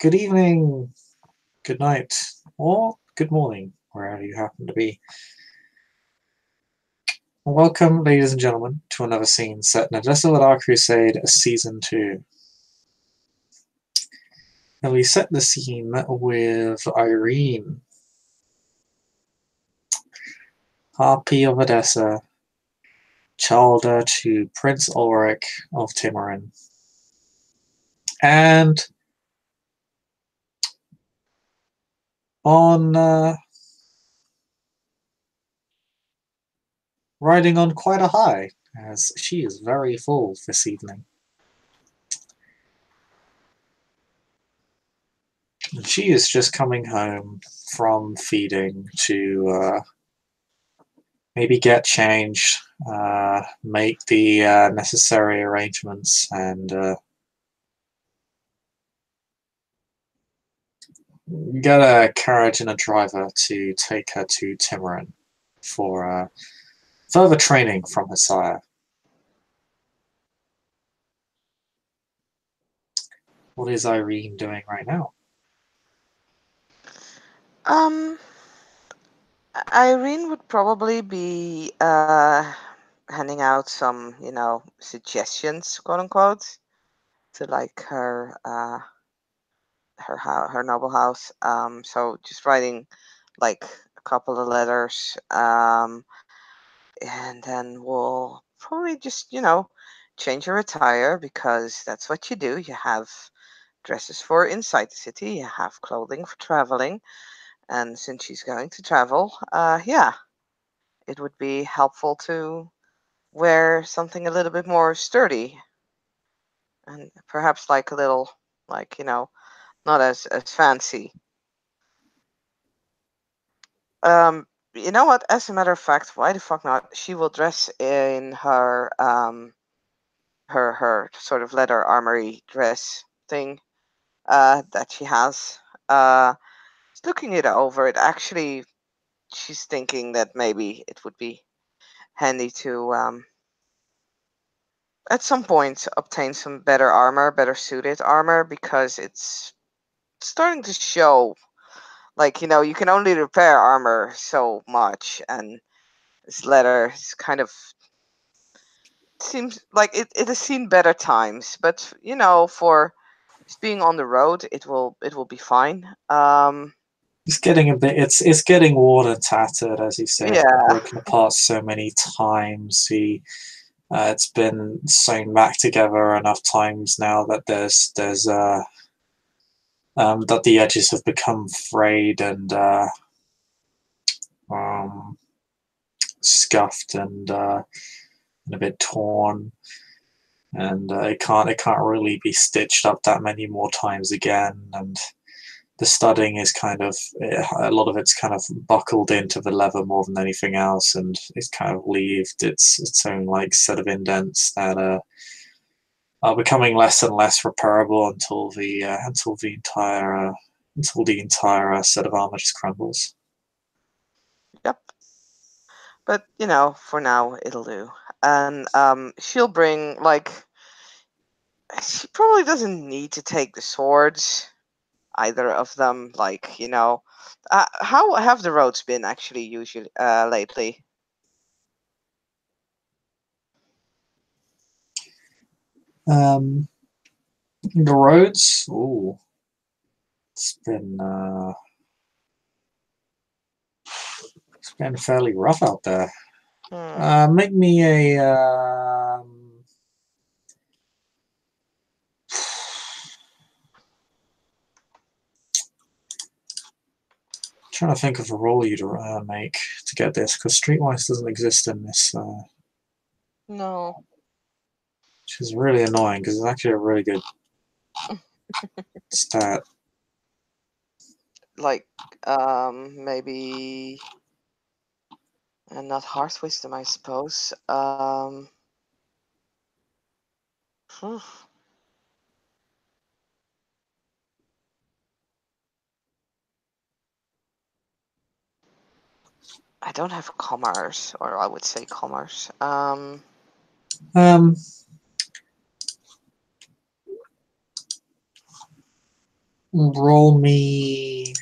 Good evening, good night, or good morning, wherever you happen to be. Welcome, ladies and gentlemen, to another scene set in A Desolate Ark Crusade Season 2. And we set the scene with Irene, Harpy of Edessa, Chalder to Prince Ulrich of Timorin. And on riding on quite a high, as she is very full this evening. And she is just coming home from feeding to maybe get changed, make the necessary arrangements, and get a carriage and a driver to take her to Timorin for further training from her sire. What is Irene doing right now? Irene would probably be handing out some, suggestions, quote unquote, to like her noble house. So just writing like a couple of letters, and then we'll probably just, change her attire because that's what you do. You have dresses for inside the city. You have clothing for traveling, and since she's going to travel, yeah, it would be helpful to wear something a little bit more sturdy and perhaps like a little, like, not as fancy. Um, you know what? As a matter of fact, why the fuck not? She will dress in her sort of leather armory dress thing that she has. Just looking it over, it actually she's thinking that maybe it would be handy to at some point obtain some better armor, better suited armor, because it's starting to show like, you can only repair armor so much, and this letter is kind of seems like it has seen better times, but for just being on the road, it will be fine. It's getting a bit. It's getting worn and tattered, as you say. It's been Yeah. broken apart so many times. It's been sewn back together enough times now that there's that the edges have become frayed and um, scuffed and a bit torn, and it can't really be stitched up that many more times again. And the studding is kind of a lot of it's kind of buckled into the leather more than anything else, and it's kind of leaved its own like set of indents that are becoming less and less repairable until the entire set of armor just crumbles. Yep. But for now it'll do. And she'll bring like she probably doesn't need to take the swords, either of them. Like, how have the roads been actually usually lately? Um, the roads, it's been uh, it's been fairly rough out there. Hmm. Make me a trying to think of a role you'd make to get this, because Streetwise doesn't exist in this, No. which is really annoying because it's actually a really good stat. Like, maybe, and not Hearth Wisdom, I suppose. Phew. I don't have commerce, or I would say commerce. Um, Roll me.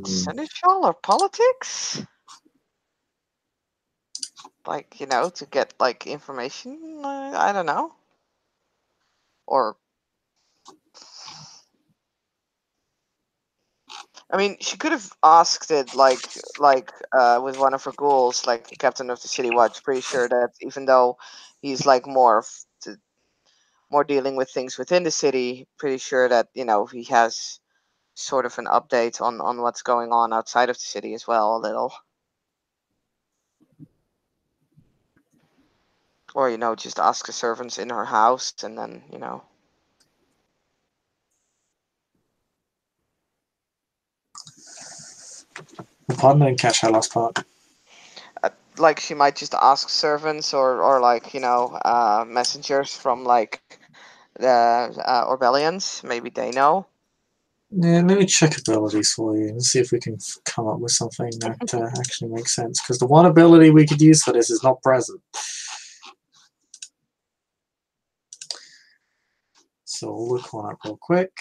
Seneschal or politics? Like, to get like information. I don't know. Or I mean, she could have asked it with one of her ghouls, like the captain of the city watch. Pretty sure that even though he's like more dealing with things within the city, pretty sure that he has sort of an update on what's going on outside of the city as well, a little. Or just ask the servants in her house, and then. Pardon, I didn't catch that last part. Like she might just ask servants or like messengers from like the Orbellians. Maybe they know. Yeah, let me check abilities for you and see if we can come up with something that actually makes sense. Because the one ability we could use for this is not present. So we'll look one up real quick.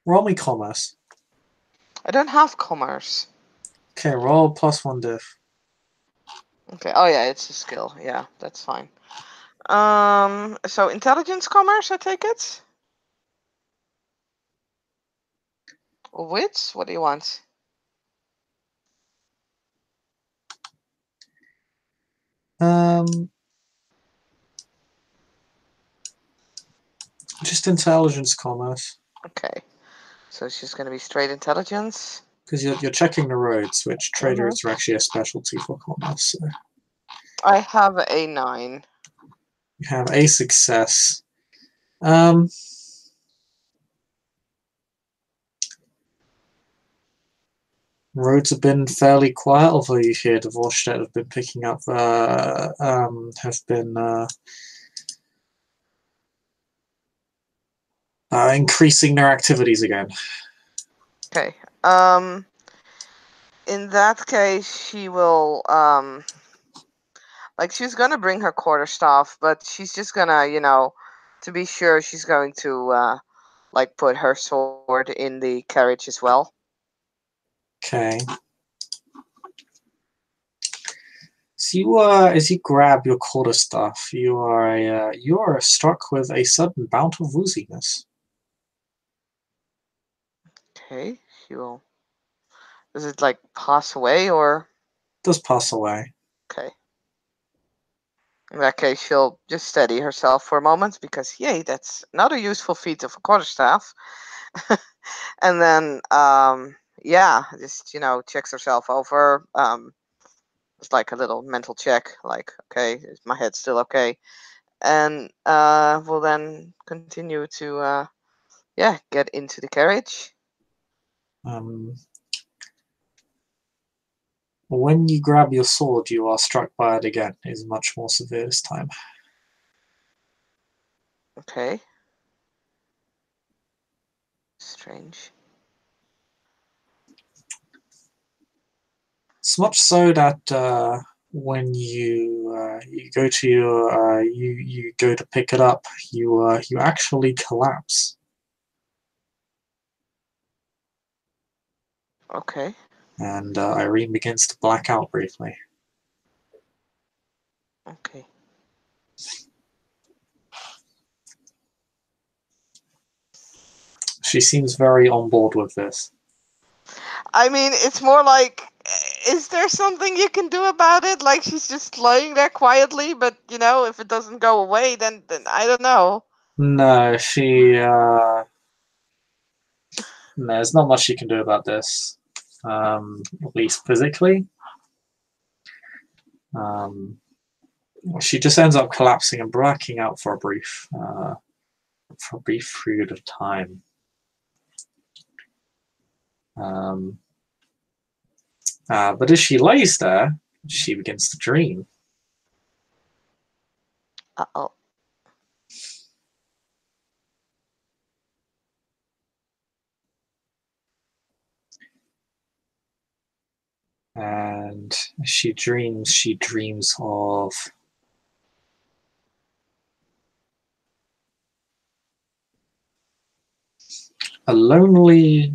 Roll me commerce. I don't have commerce. Okay, roll +1 diff. Okay. Oh yeah, it's a skill. Yeah, that's fine. So intelligence commerce, I take it. Wits? What do you want? Just intelligence commerce. Okay. So it's just gonna be straight intelligence. Because you're checking the roads, which trade routes are actually a specialty for commerce. So. I have a 9. You have a success. Roads have been fairly quiet, although you hear Dvorstedt have been picking up, have been increasing their activities again. Okay. In that case, she will like she's gonna bring her quarterstaff, but she's just gonna, to be sure, she's going to like put her sword in the carriage as well. Okay. So as you grab your quarterstaff, you are struck with a sudden bout of wooziness. Okay, she will. Does it like pass away or? It does pass away. Okay. In that case, she'll just steady herself for a moment because, yay, that's another useful feat of a quarterstaff. And then, yeah, just checks herself over. It's like a little mental check, like, okay, is my head still okay? And we'll then continue to, yeah, get into the carriage. When you grab your sword, you are struck by it again. It is much more severe this time. Okay. Strange. It's much so that when you go to your you go to pick it up, you actually collapse. Okay. And Irene begins to black out briefly. Okay. She seems very on board with this. I mean, it's more like, is there something you can do about it? Like she's just lying there quietly, but if it doesn't go away, then I don't know. No, there's not much she can do about this, at least physically. She just ends up collapsing and blacking out for a brief period of time. But as she lays there, she begins to dream. Uh-oh. And she dreams of a lonely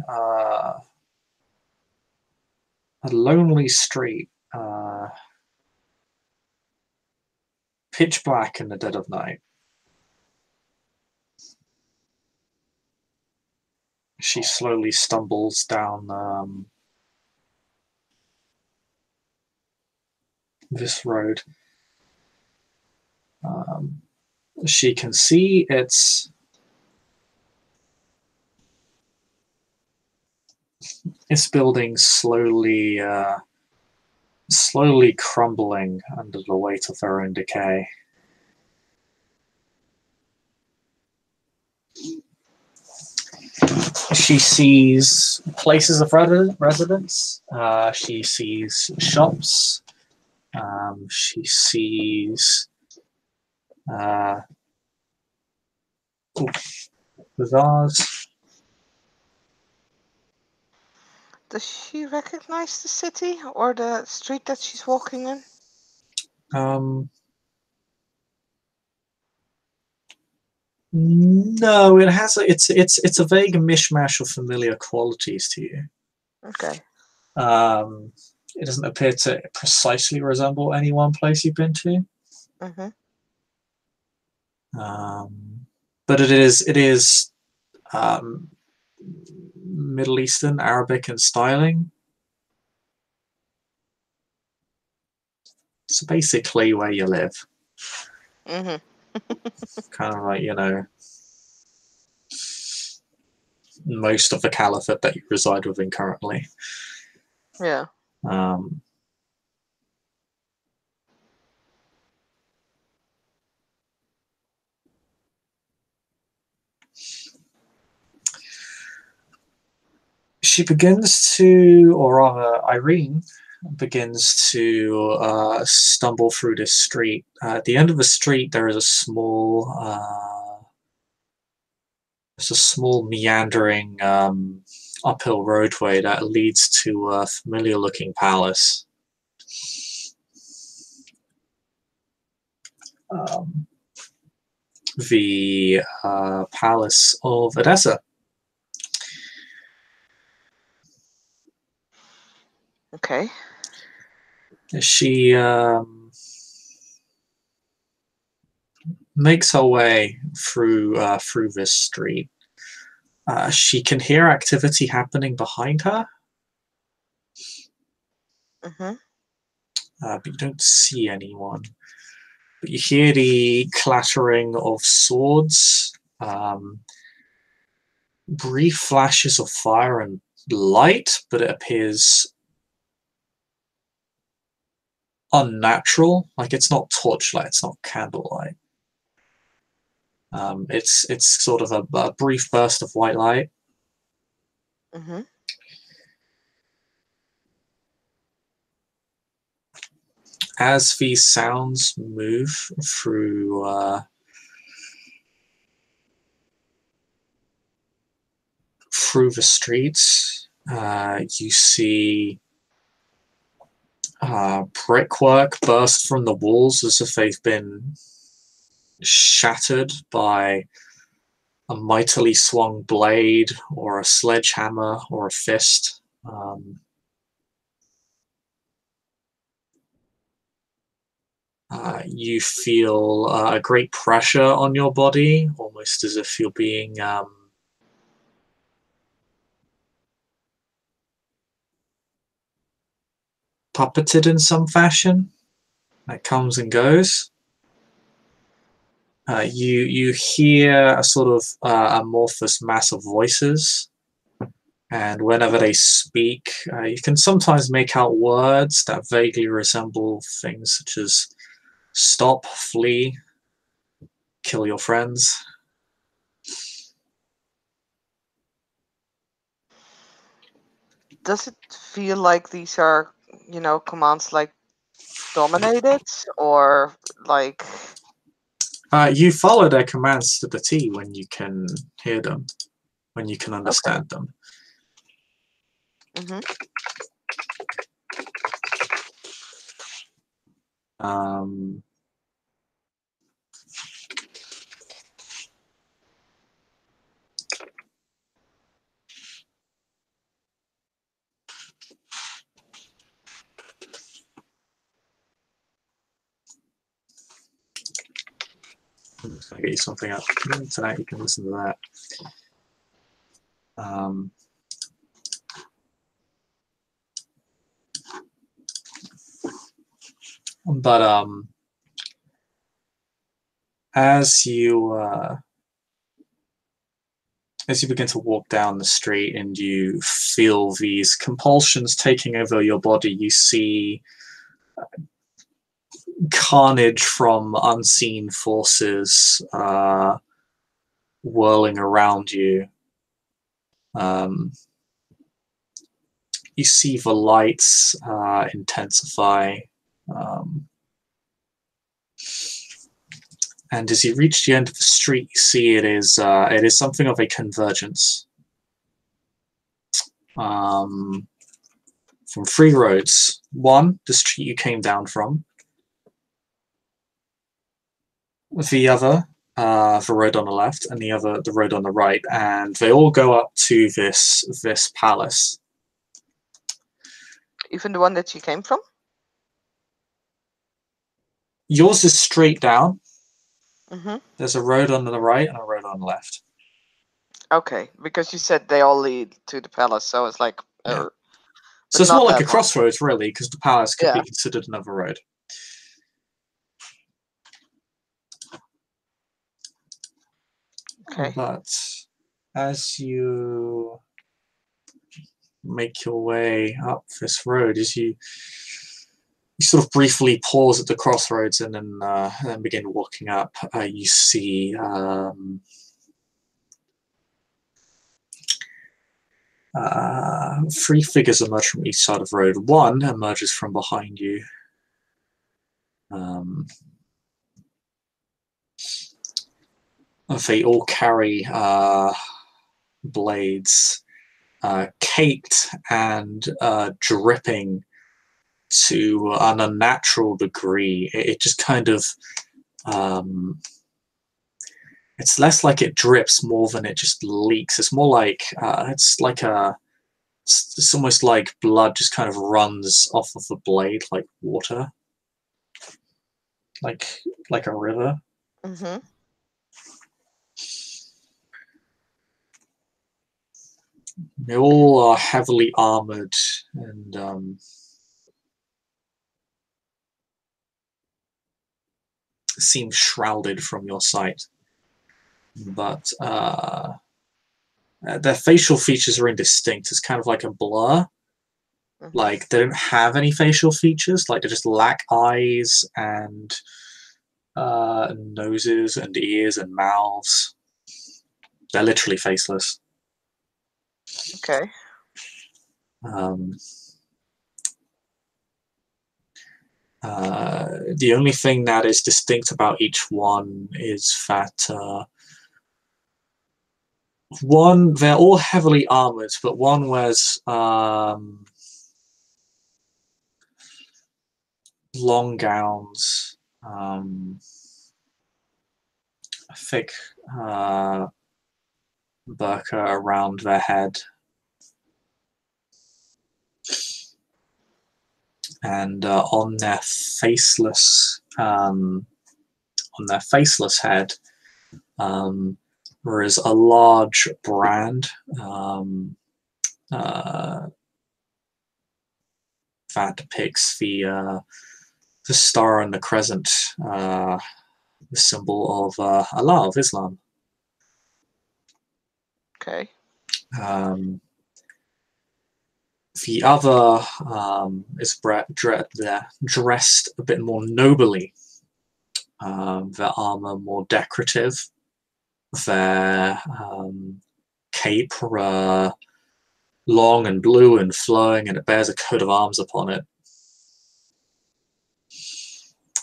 street, pitch black in the dead of night. She slowly stumbles down this road. She can see it's building slowly crumbling under the weight of her own decay. She sees places of residence. She sees shops. She sees bazaars. Does she recognize the city or the street that she's walking in? No, it has it's a vague mishmash of familiar qualities to you. Okay. It doesn't appear to precisely resemble any one place you've been to. Mm-hmm. But it is Middle Eastern, Arabic in styling. So basically where you live. Mm-hmm. Kind of like, most of the caliphate that you reside within currently. Yeah. She begins to, or rather, Irene begins to stumble through this street. At the end of the street, there is a small, meandering uphill roadway that leads to a familiar-looking palace. The Palace of Edessa. Okay. She makes her way through this street. She can hear activity happening behind her, Mm-hmm. but you don't see anyone. But you hear the clattering of swords, brief flashes of fire and light, but it appears unnatural. Like it's not torchlight, it's not candlelight. It's sort of a brief burst of white light. Mm-hmm. As these sounds move through the streets, you see brickwork burst from the walls as if they've been shattered by a mightily swung blade or a sledgehammer or a fist. You feel a great pressure on your body, almost as if you're being puppeted in some fashion. That comes and goes. You hear a sort of amorphous mass of voices, and whenever they speak, you can sometimes make out words that vaguely resemble things such as stop, flee, kill your friends. Does it feel like these are, commands like dominated or like? You follow their commands to the T when you can hear them, when you can understand them. Mm-hmm. Um, I'm just going to get you something up tonight. You can listen to that. But as you begin to walk down the street and you feel these compulsions taking over your body, you see carnage from unseen forces whirling around you. You see the lights intensify. And as you reach the end of the street, you see it is something of a convergence from three roads. One, the street you came down from. The other, the road on the left, and the other, the road on the right, and they all go up to this palace. Even the one that you came from? Yours is straight down. Mm-hmm. There's a road on the right and a road on the left. Okay, because you said they all lead to the palace, so it's like... Yeah. So it's more like a crossroads, really, because the palace could be considered another road. Okay. But as you make your way up this road, as you sort of briefly pause at the crossroads and then begin walking up, you see three figures emerge from each side of the road. One emerges from behind you. They all carry blades, caked and dripping to an unnatural degree. It just kind of it's less like it drips more than it just leaks. It's more like it's almost like blood just kind of runs off of the blade like water, like a river. Mm-hmm. They all are heavily armored and seem shrouded from your sight. But their facial features are indistinct. It's kind of like a blur. Mm-hmm. Like they don't have any facial features. Like they just lack eyes and noses and ears and mouths. They're literally faceless. Okay. The only thing that is distinct about each one is that they're all heavily armored, but one wears long gowns, a thick burqa around their head, and on their faceless head there is a large brand that depicts the star and the crescent, the symbol of Allah, of Islam. Okay. The other is dressed a bit more nobly. Their armor more decorative. Their cape long and blue and flowing, and it bears a coat of arms upon it.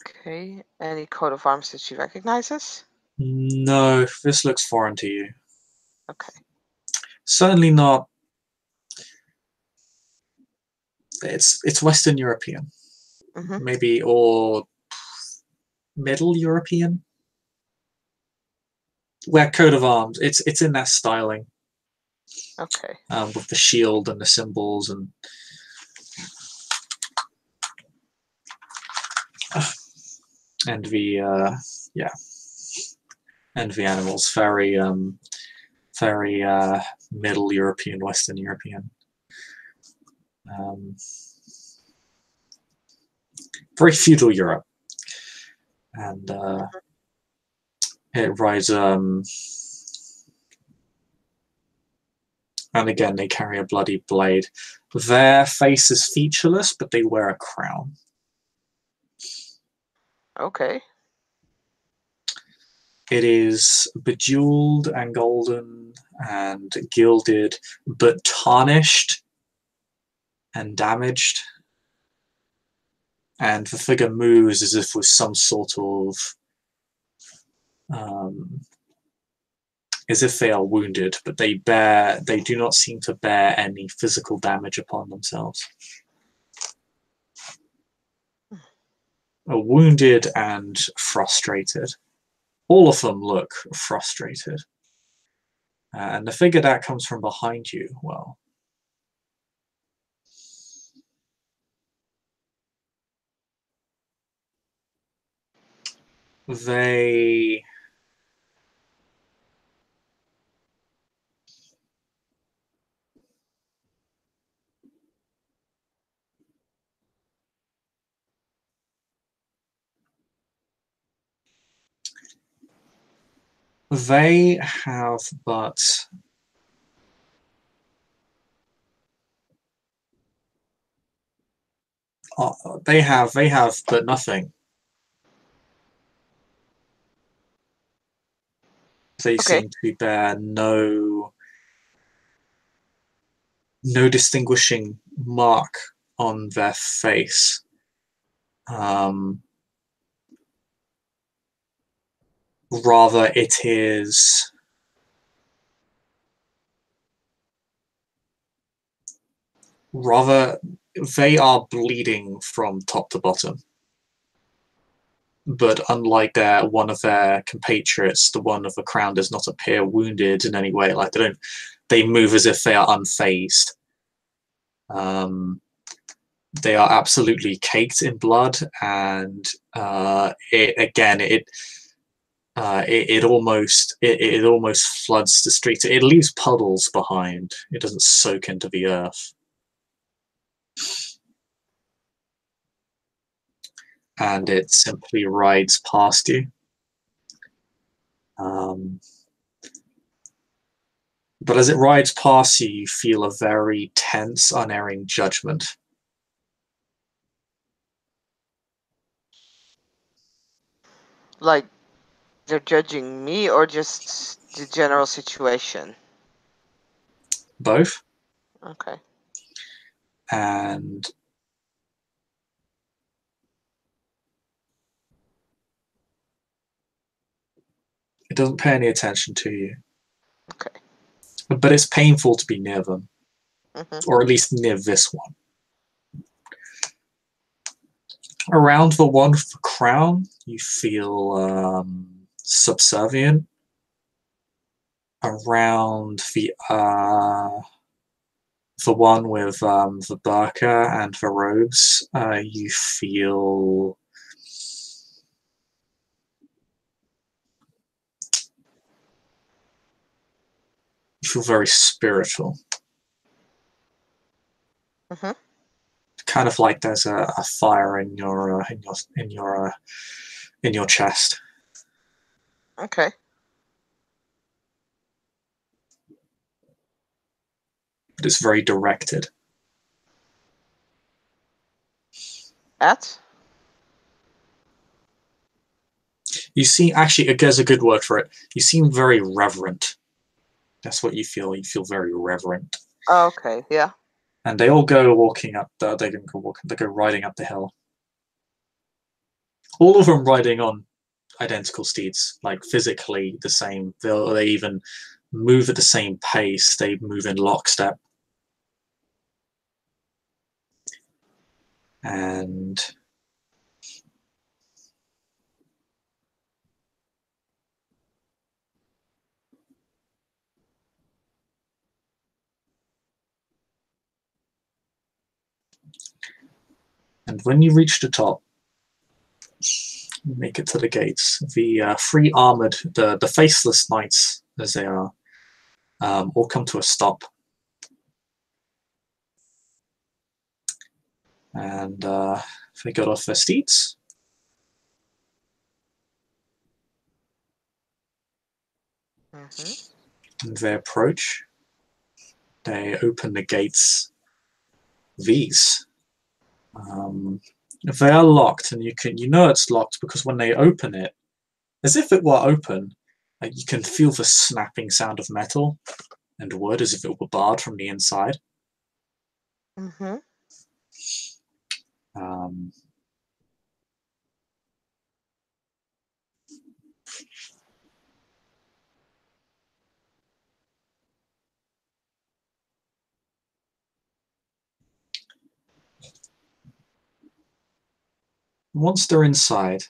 Okay. Any coat of arms that she recognizes? No, this looks foreign to you. Okay. Certainly not. It's Western European, Mm-hmm. maybe, or Middle European. Where coat of arms, it's in that styling. Okay. With the shield and the symbols and the yeah, and the animals. Very very Middle European, Western European. Very feudal Europe, and it rides. And again, they carry a bloody blade. Their face is featureless, but they wear a crown. Okay. It is bejeweled and golden and gilded, but tarnished and damaged. And the figure moves as if with some sort of as if they are wounded, but they do not seem to bear any physical damage upon themselves. Are wounded and frustrated. All of them look frustrated. And the figure that comes from behind you, well, they have but they have but nothing. They Okay. seem to bear no distinguishing mark on their face. Rather, it is they are bleeding from top to bottom. But unlike one of their compatriots, the one of the crown does not appear wounded in any way. Like they move as if they are unfazed. They are absolutely caked in blood, and it almost floods the streets. It leaves puddles behind. It doesn't soak into the earth. And it simply rides past you. But as it rides past you, you feel a very tense, unerring judgment. Like they're judging me or just the general situation? Both. Okay. And it doesn't pay any attention to you. Okay. But it's painful to be near them. Or at least near this one. Around the one with the crown, you feel subservient. Around the one with the burqa and the robes, you feel very spiritual. Kind of like there's a fire in your chest. Okay. But it's very directed. At? You see, actually, there's a good word for it. You seem very reverent. That's what you feel. You feel very reverent. Oh, okay, yeah. And they all go walking up. They go riding up the hill. All of them riding on identical steeds, like physically the same. They even move at the same pace. They move in lockstep. And And when you reach the top, make it to the gates, the three armored, the faceless knights, as they are, all come to a stop. And they got off their steeds. And they approach. They open the gates. These. If they are locked, and you know it's locked because when they open it, as if it were open, you can feel the snapping sound of metal and wood as if it were barred from the inside. Once they're inside,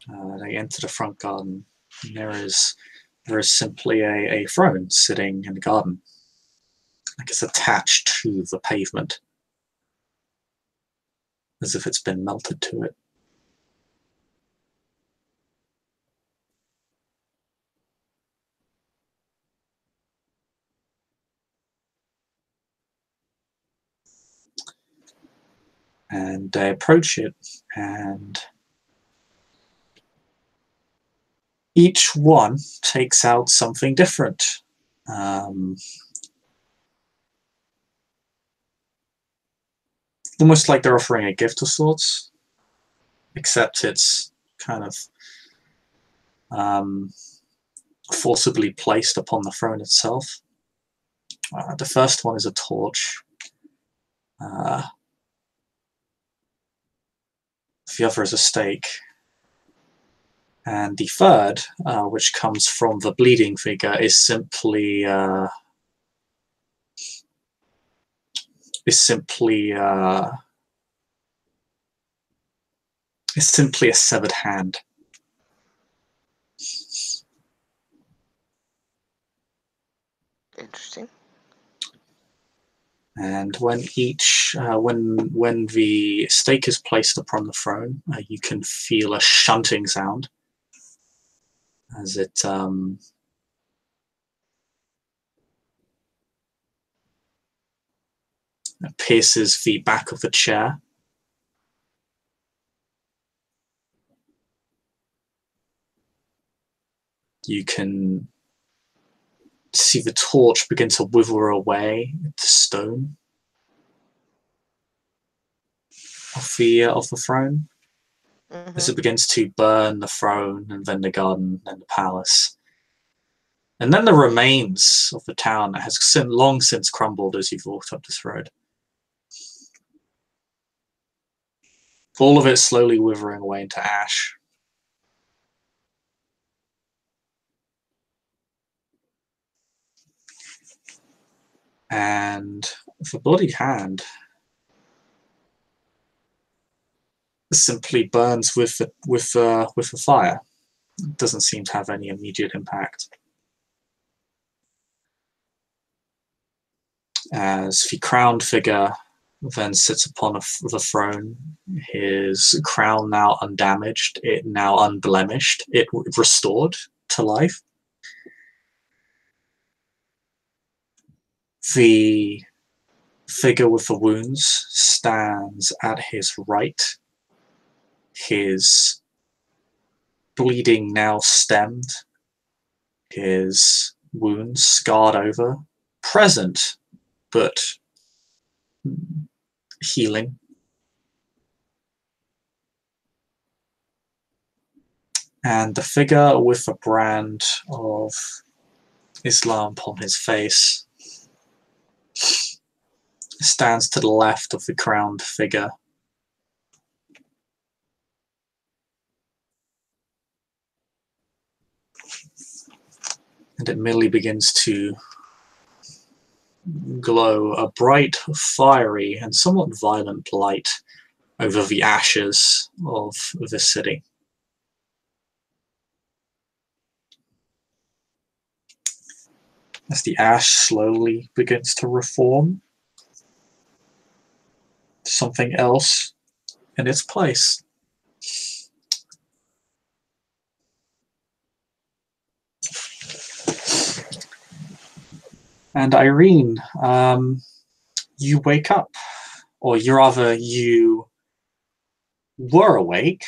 they enter the front garden. And there is simply a throne sitting in the garden. Like it's attached to the pavement, as if it's been melted to it. And they approach it, and each one takes out something different. Almost like they're offering a gift of sorts, except it's kind of forcibly placed upon the throne itself. The first one is a torch. The other is a stake. And the third, which comes from the bleeding figure, is simply a severed hand. Interesting. And when when the stake is placed upon the throne, you can feel a shunting sound as it pierces the back of the chair. You can see the torch begin to wither away into stone of the throne, as it begins to burn the throne and then the garden and the palace. And then the remains of the town that has long since crumbled as you've walked up this road. All of it slowly withering away into ash. And the bloody hand simply burns with the fire. It doesn't seem to have any immediate impact. As the crowned figure then sits upon the throne, his crown now undamaged, it now unblemished, it restored to life. The figure with the wounds stands at his right, his bleeding now stemmed, his wounds scarred over, present, but healing. And the figure with the brand of Islam upon his face stands to the left of the crowned figure. And it merely begins to glow a bright, fiery, and somewhat violent light over the ashes of the city. as the ash slowly begins to reform something else in its place. And Irene, you wake up, or rather, you were awake,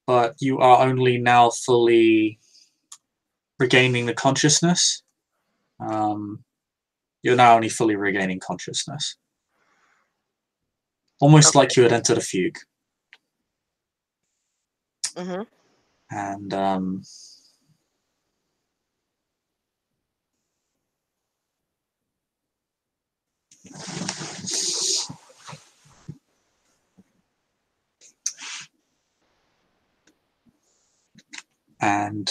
but you are only now fully regaining the consciousness. You're now only fully regaining consciousness. Almost Okay. like you had entered a fugue. Mm-hmm. And and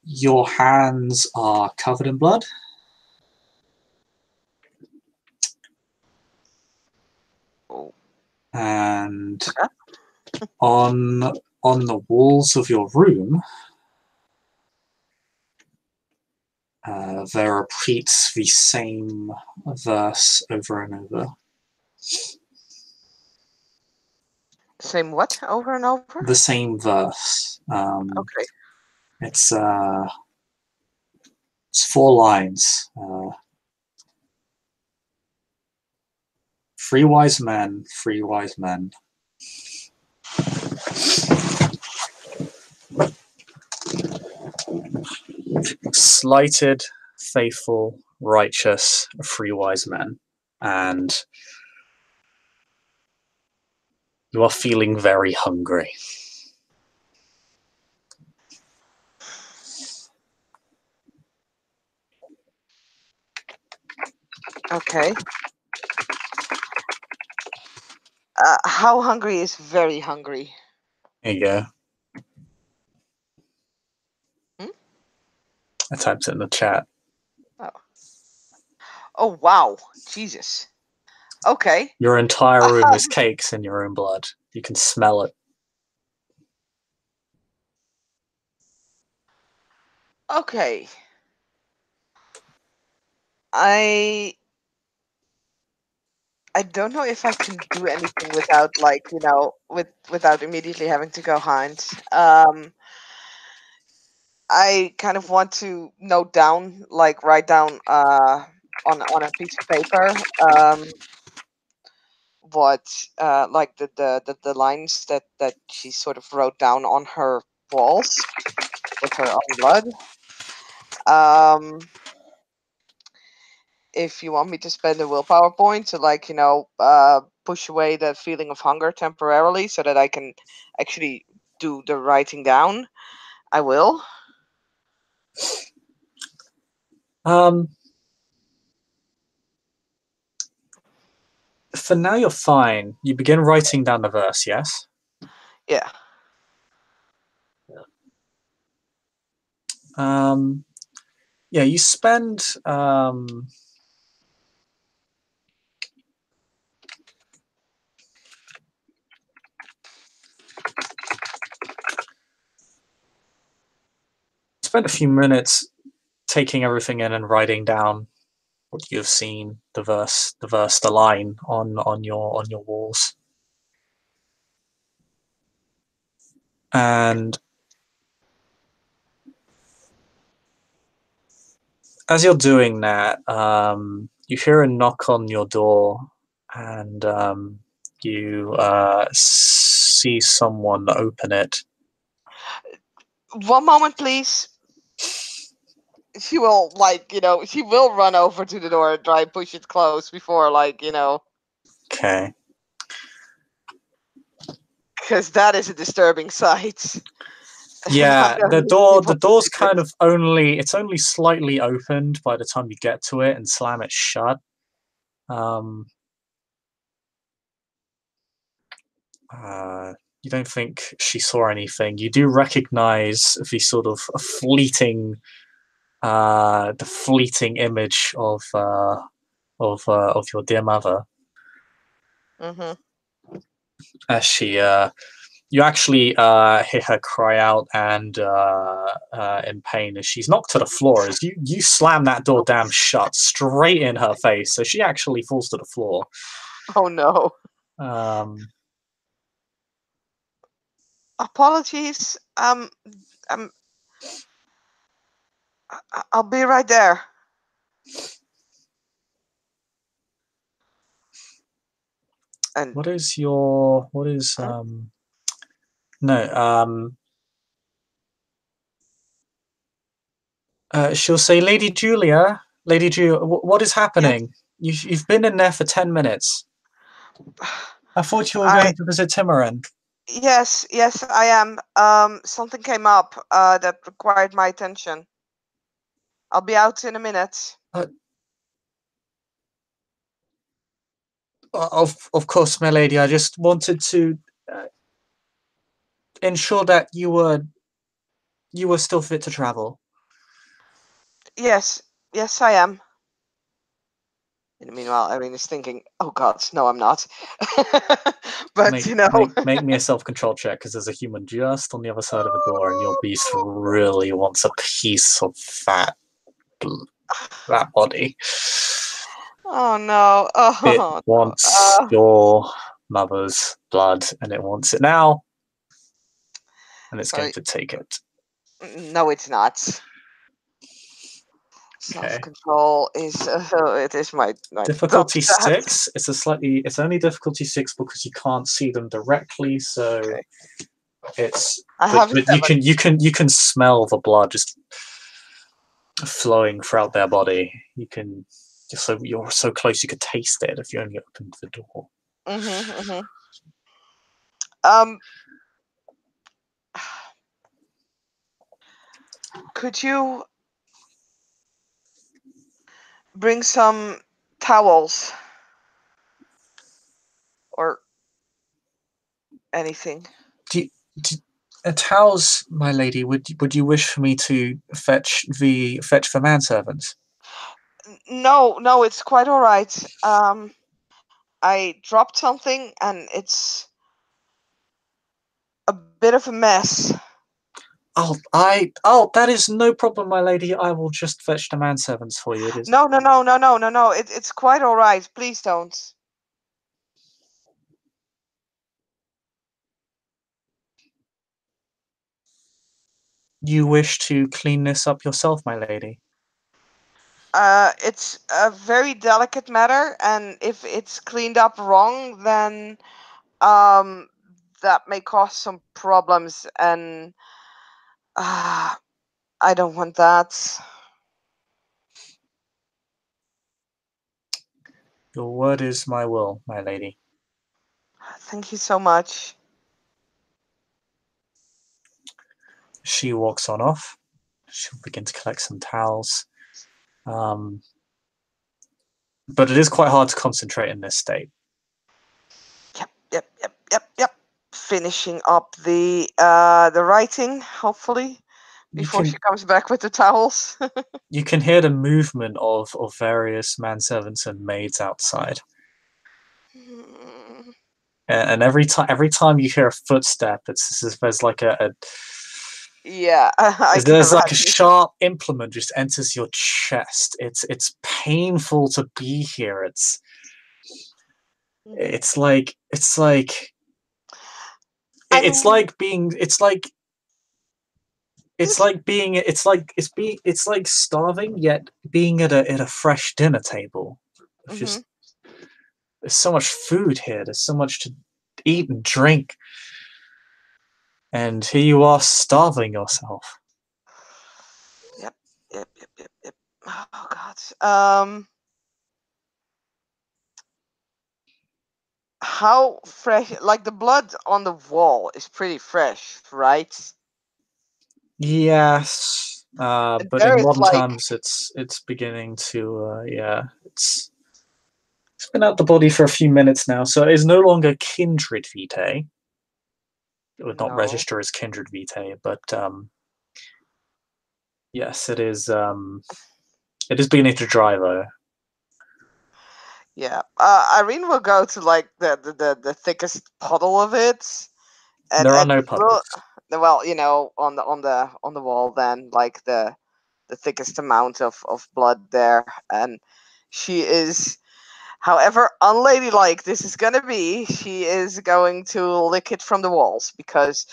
your hands are covered in blood. Oh. And on the walls of your room, there repeats the same verse over and over. Same what? Over and over? The same verse. Okay. It's 4 lines. 3 wise men, 3 wise men. Slighted, faithful, righteous, 3 wise men. And you are feeling very hungry. Okay. How hungry is very hungry? There you go. Hmm? I typed it in the chat. Oh, wow. Jesus. Okay. Your entire room is cakes in your own blood. You can smell it. Okay. I don't know if I can do anything without, like, without immediately having to go hind. I kind of want to note down, like, write down on a piece of paper what like the lines that she sort of wrote down on her walls with her own blood. If you want me to spend a willpower point to, like, push away the feeling of hunger temporarily so that I can actually do the writing down, I will. For now, you're fine. You begin writing down the verse, yes? Yeah. Yeah, you spend spend a few minutes taking everything in and writing down what you've seen, the line on your walls. And as you're doing that, you hear a knock on your door, and you see someone open it. One moment, please. She will, like, she will run over to the door and try and push it close before, like, Okay. because that is a disturbing sight. Yeah, I'm the gonna need people to door's fix it. kind of it's only slightly opened by the time you get to it and slam it shut. You don't think she saw anything. You do recognize the sort of fleeting image of your dear mother Mm-hmm. as she You actually hear her cry out and in pain as she's knocked to the floor. As you slam that door damn shut straight in her face, so she actually falls to the floor. Oh no. Apologies. I'll be right there. And what is your no she'll say, Lady Julia, what is happening? You've been in there for 10 minutes. I thought you were going to visit Timorin. Yes, I am. Something came up that required my attention. I'll be out in a minute. Of course, my lady. I just wanted to ensure that you were still fit to travel. Yes, I am. In the meanwhile, Irene is thinking, "Oh God, no, I'm not." But make me a self-control check, because there's a human just on the other side of the door, and your beast really wants a piece of that body. Oh no! It wants your mother's blood, and it wants it now, and it's going to take it. No, it's not. Self-control is it is my difficulty 6. It's only difficulty 6 because you can't see them directly, so it's but you can smell the blood just flowing throughout their body. You're so close you could taste it if you only opened the door. Could you bring some towels or anything? Towels, my lady. Would you wish for me to fetch the manservants? No, it's quite all right. I dropped something and it's a bit of a mess. That is no problem, my lady. I will just fetch the manservants for you. It is no. It's quite all right. Please don't. You wish to clean this up yourself, my lady? It's a very delicate matter, and if it's cleaned up wrong, then that may cause some problems, and I don't want that. Your word is my will, my lady. Thank you so much. She walks on off. She'll begin to collect some towels. But it is quite hard to concentrate in this state. Yep. Finishing up the writing, hopefully, before she comes back with the towels. You can hear the movement of various manservants and maids outside. And every time you hear a footstep, there's like there's like a sharp implement just enters your chest. It's painful to be here. It's like starving yet being at a fresh dinner table. There's so much food here. There's so much to eat and drink, and here you are starving yourself. Yep. Oh God. How fresh? Like the blood on the wall is pretty fresh, right? Yes, but in modern times, it's beginning to it's been out the body for a few minutes now, so it is no longer kindred vitae. It would not register as kindred vitae, but yes, it is. It is beginning to dry though. Yeah, Irene will go to like the thickest puddle of it There are and no well, puddles. well, on the wall, then, like the thickest amount of blood there, and she is, however unladylike this is gonna be, she is going to lick it from the walls because,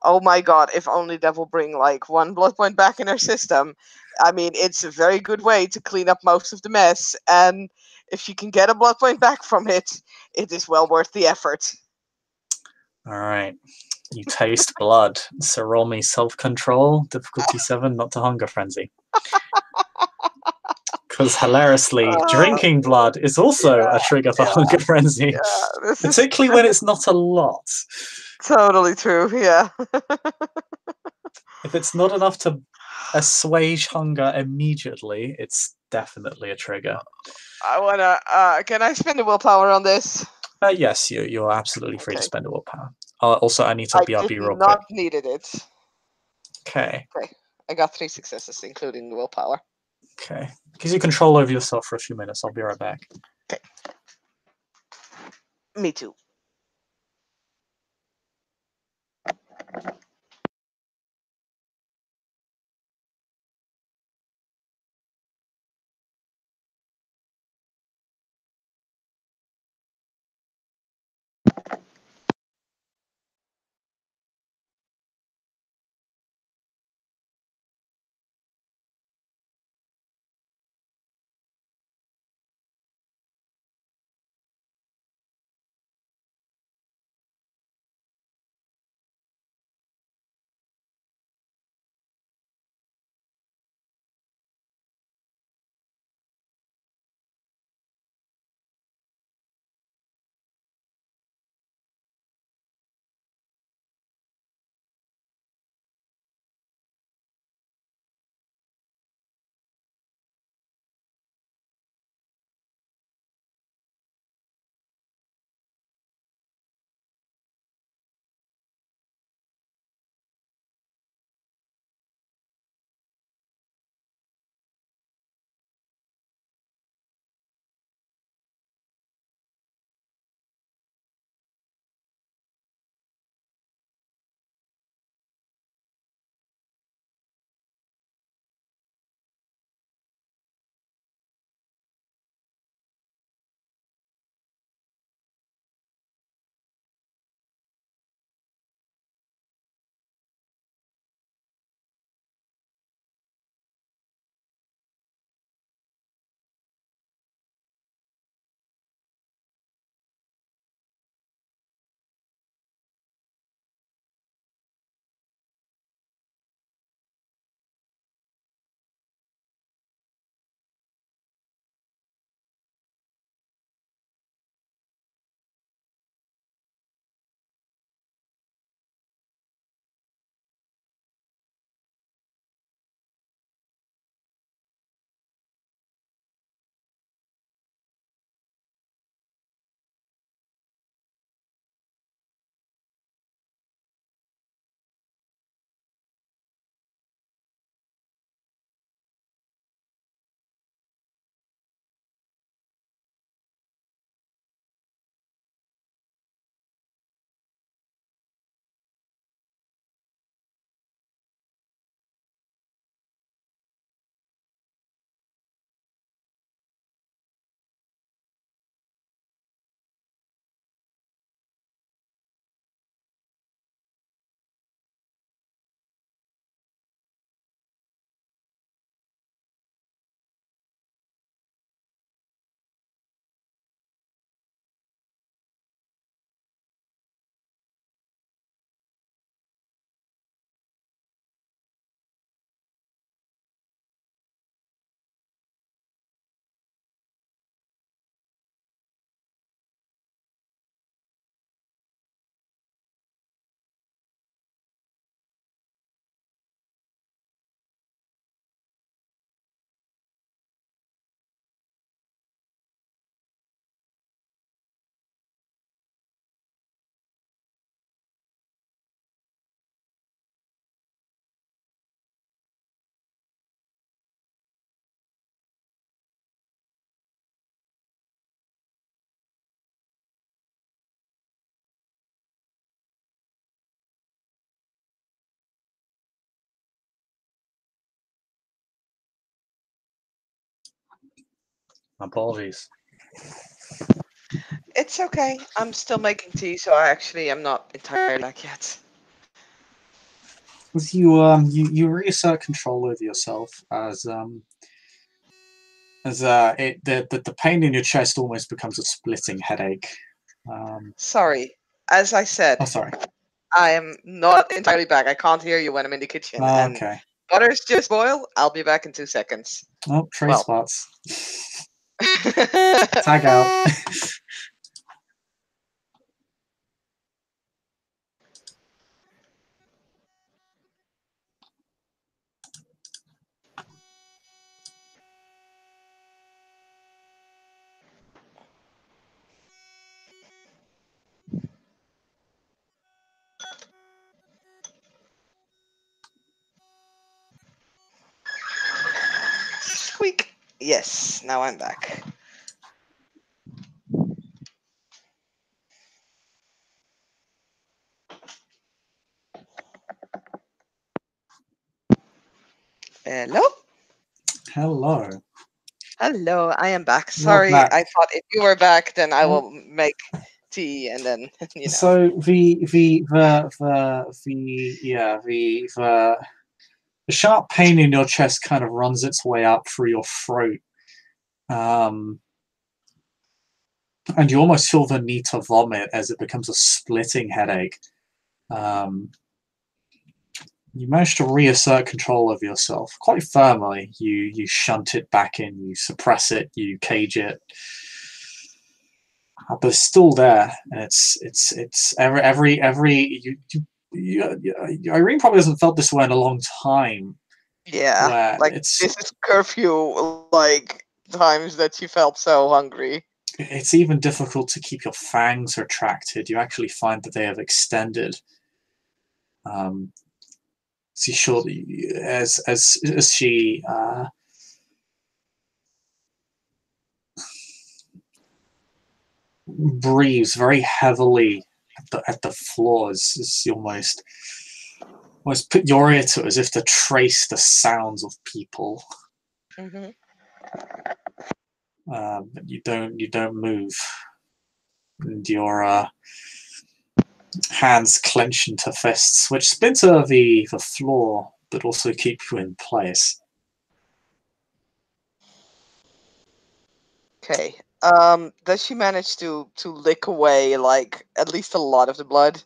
oh my god, if only that will bring like one blood point back in her system. I mean, it's a very good way to clean up most of the mess, and if she can get a blood point back from it, it is well worth the effort. All right. You taste blood. So roll me self-control, difficulty 7, not to hunger frenzy. Because hilariously, Uh, drinking blood is also a trigger for yeah, hunger frenzy, yeah, this is particularly when it's not a lot. totally true. Yeah. If it's not enough to assuage hunger immediately, it's definitely a trigger. I wanna. Can I spend the willpower on this? Yes, you're absolutely free to Okay. spend a willpower. Also, I need to I did BRB real quick. not needed it. Okay, Okay. I got 3 successes, including the willpower. okay. Gives you control over yourself for a few minutes. I'll be right back. Okay. Me too. Apologies. It's okay. I'm still making tea, so I actually am not entirely back yet. As you reassert control over yourself as the pain in your chest almost becomes a splitting headache. Sorry. As I said, Sorry. I am not entirely back. I can't hear you when I'm in the kitchen. And Okay. butter's just boiled. I'll be back in 2 seconds. Oh, trade Well. spots. Tag out. Squeak. Yes, now I'm back. Hello? Hello. Hello, I am back. You're Sorry, back. I thought if you were back, then I Oh. will make tea and then, So the sharp pain in your chest kind of runs its way up through your throat, and you almost feel the need to vomit as it becomes a splitting headache. You manage to reassert control of yourself quite firmly. You shunt it back in, you suppress it, you cage it, but it's still there, and it's Irene probably hasn't felt this way in a long time. yeah, Where like it's this is curfew, like times that you felt so hungry. it's even difficult to keep your fangs retracted. You actually find that they have extended. So sure, as she breathes very heavily at the floors, as you almost put your ear to it as if to trace the sounds of people. Mm-hmm. But you don't move, and your hands clench into fists, which splinter the floor, but also keep you in place. Okay. Does she manage to lick away like at least a lot of the blood?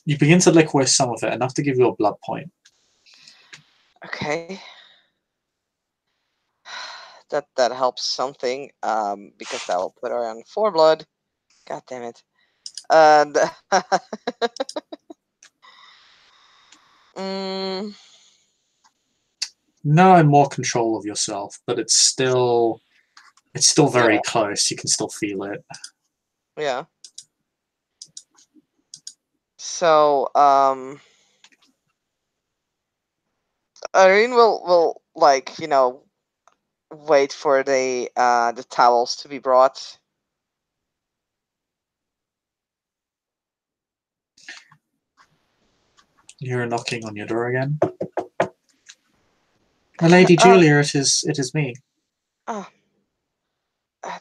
You begin to lick away some of it, enough to give you a blood point. Okay. That helps something. Because that will put her on 4 blood. God damn it. And Now I'm more control of yourself, but it's still very yeah, close. You can still feel it. yeah. So, Irene will like, wait for the towels to be brought. You're knocking on your door again. My Lady Julia, it is me. Oh,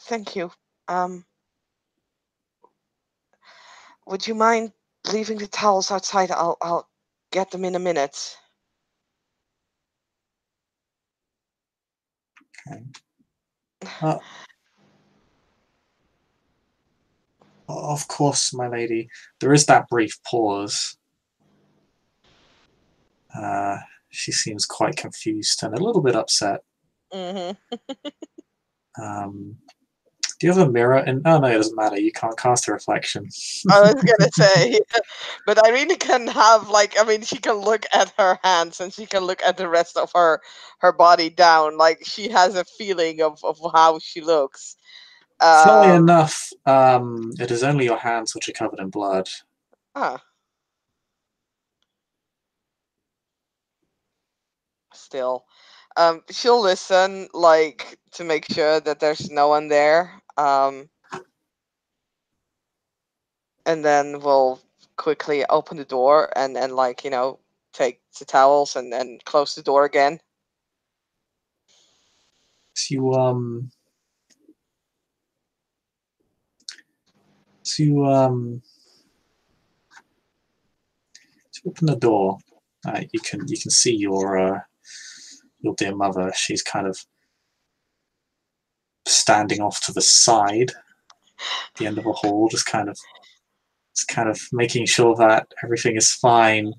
thank you. Would you mind leaving the towels outside? I'll get them in a minute. Okay. Of course, my lady. There is that brief pause. She seems quite confused and a little bit upset. Mm-hmm. Do you have a mirror? And oh no, it doesn't matter. You can't cast a reflection. I was gonna say, but Irene can have like, I mean, she can look at her hands and she can look at the rest of her body down. Like she has a feeling of how she looks. Funnily Um, enough, it is only your hands which are covered in blood. ah, still, she'll listen like to make sure that there's no one there. And then we'll quickly open the door and like take the towels and close the door again. So to open the door, you can see your dear mother. She's kind of standing off to the side, the end of a hall, just kind of making sure that everything is fine.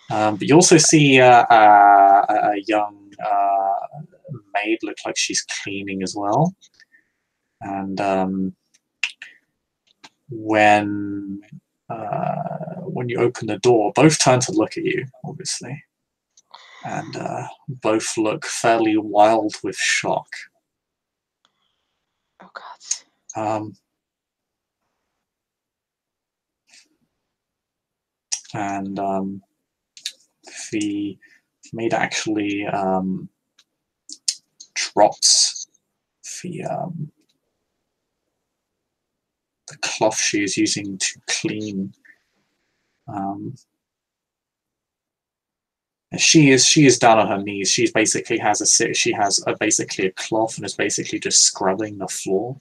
But you also see a young maid look like she's cleaning as well. And when you open the door, both turn to look at you, obviously, and both look fairly wild with shock. Oh God. And the maid actually drops the cloth she is using to clean. She is down on her knees. She basically has basically a cloth and is basically just scrubbing the floor.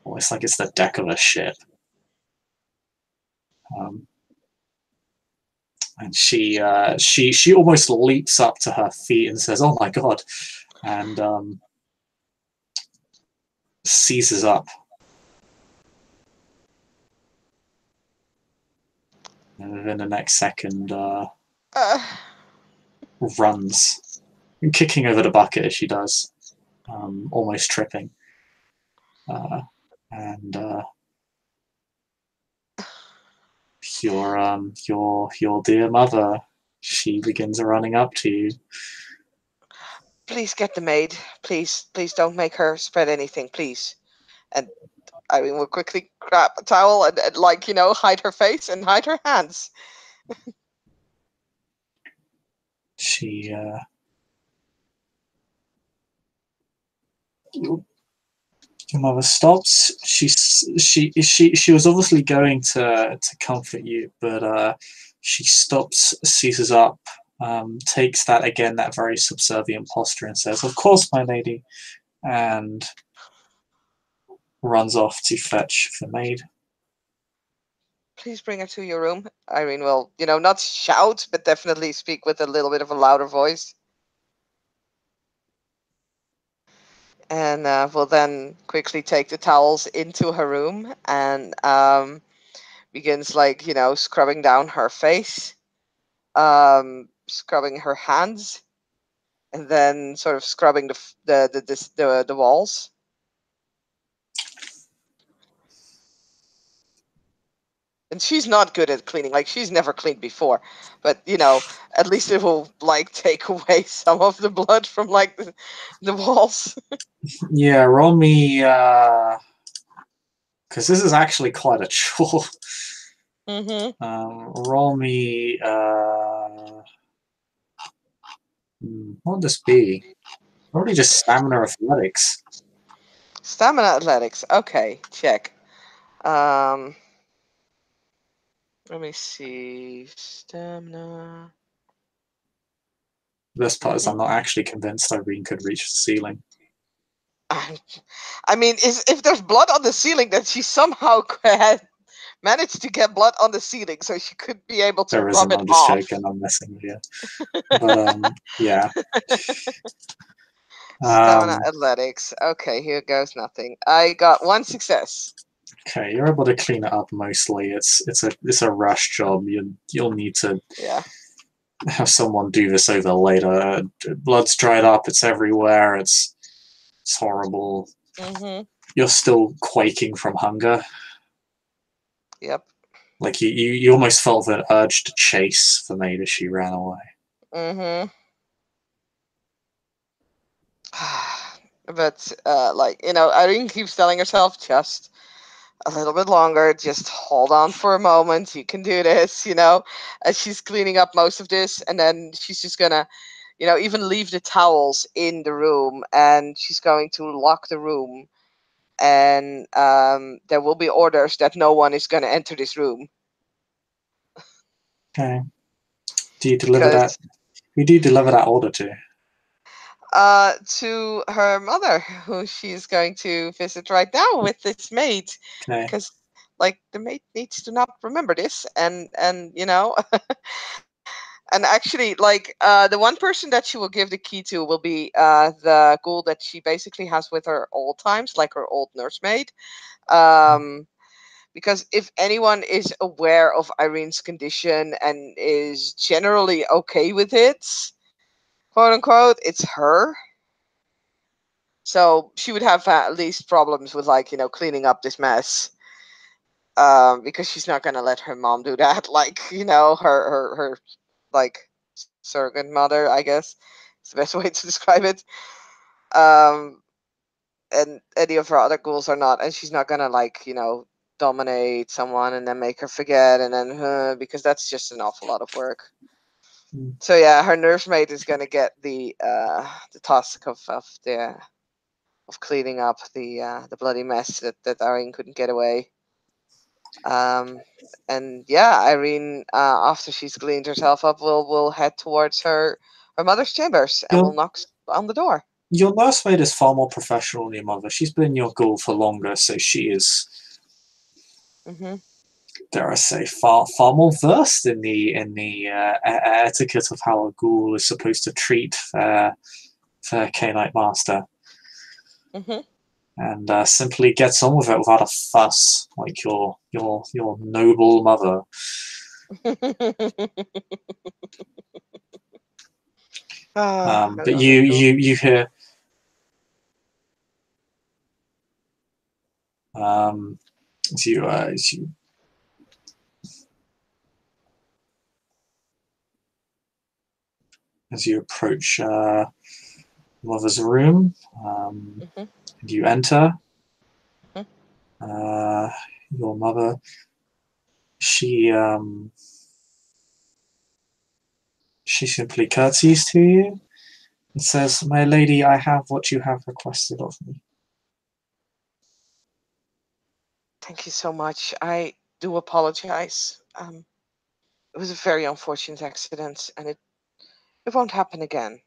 Almost like it's the deck of a ship. And she almost leaps up to her feet and says, "Oh my God," and seizes up. And within the next second, runs, kicking over the bucket as she does, almost tripping. And your dear mother, she begins running up to you. Please get the maid. Please don't make her spread anything, please. And Irene will quickly grab a towel and like, hide her face and hide her hands. She your mother stops. She was obviously going to comfort you, but she stops, seizes up, takes that very subservient posture and says, "Of course, my lady," and runs off to fetch the maid. Please bring her to your room. Irene will, not shout, but definitely speak with a little bit of a louder voice. And will then quickly take the towels into her room and begins scrubbing down her face, scrubbing her hands, and then sort of scrubbing the walls. And she's not good at cleaning. Like, she's never cleaned before, but at least it will take away some of the blood from the walls. Yeah, roll me, because this is actually quite a chore. Roll me. What would this be? Probably just stamina athletics. Stamina athletics. Okay, check. Let me see. Stamina. The best part is I'm not actually convinced Irene could reach the ceiling. I mean, if there's blood on the ceiling, then she somehow had managed to get blood on the ceiling, so she could be able to There rub isn't. it I'm just off. joking. I'm messing with you. But yeah. Stamina athletics. Okay, here goes nothing. I got one success. Okay, you're able to clean it up mostly. It's a rush job. You'll need to have someone do this over later. Blood's dried up. It's everywhere. It's horrible. You're still quaking from hunger. Yep. Like you almost felt the urge to chase the maid as she ran away. But Irene keeps telling herself, just a little bit longer, just hold on for a moment, you can do this, as she's cleaning up most of this, and then she's just gonna even leave the towels in the room, and she's going to lock the room, and there will be orders that no one is going to enter this room. Okay. Do you deliver that? Who do you deliver that order to? to her mother, who she's going to visit right now with this maid, Okay. because like the maid needs to not remember this, and and actually like the one person that she will give the key to will be the ghoul that she basically has with her all times, like her old nursemaid. Because if anyone is aware of Irene's condition and is generally okay with it, quote unquote, it's her. So she would have at least problems with, like, cleaning up this mess, because she's not going to let her mom do that. Like, her like surrogate mother, I guess is the best way to describe it. Um, and any of her other ghouls are not, and she's not going to, like, dominate someone and then make her forget, and then because that's just an awful lot of work. Mm. So yeah, her nursemaid is going to get the task of cleaning up the bloody mess that Irene couldn't get away. And yeah, Irene, after she's cleaned herself up, will head towards her mother's chambers and will Your knock on the door. your nursemaid is far more professional than your mother. She's been your ghoul for longer, so she is, Hmm. dare I say, far more versed in the etiquette of how a ghoul is supposed to treat their canine master, Hmm. and simply gets on with it without a fuss, like your noble mother. Ah, I But love it. you hear um, as you approach mother's room, Hmm. and you enter. Hmm. Uh, your mother, she she simply curtsies to you and says, "My lady, I have what you have requested of me." Thank you so much. I do apologize. It was a very unfortunate accident, and it won't happen again.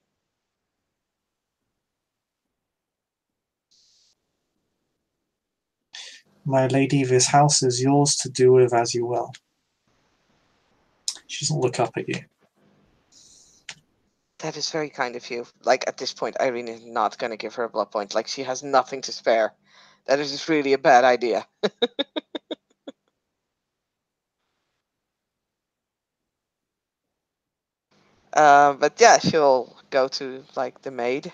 My lady, this house is yours to do with as you will. She doesn't look up at you. That is very kind of you. Like, at this point, Irene is not going to give her a blood point. Like, she has nothing to spare. That is just really a bad idea. But yeah, she'll go to, like, the maid.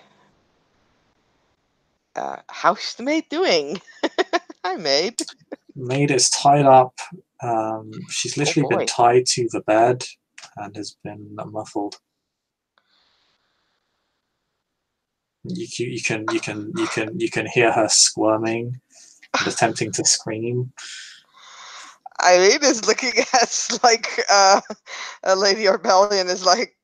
How's the maid doing? Hi, maid. Maid is tied up. She's Oh literally been boy. tied to the bed and has been muffled. You can hear her squirming and attempting to scream. Irene is looking at, like, a Lady Orbellion is, like,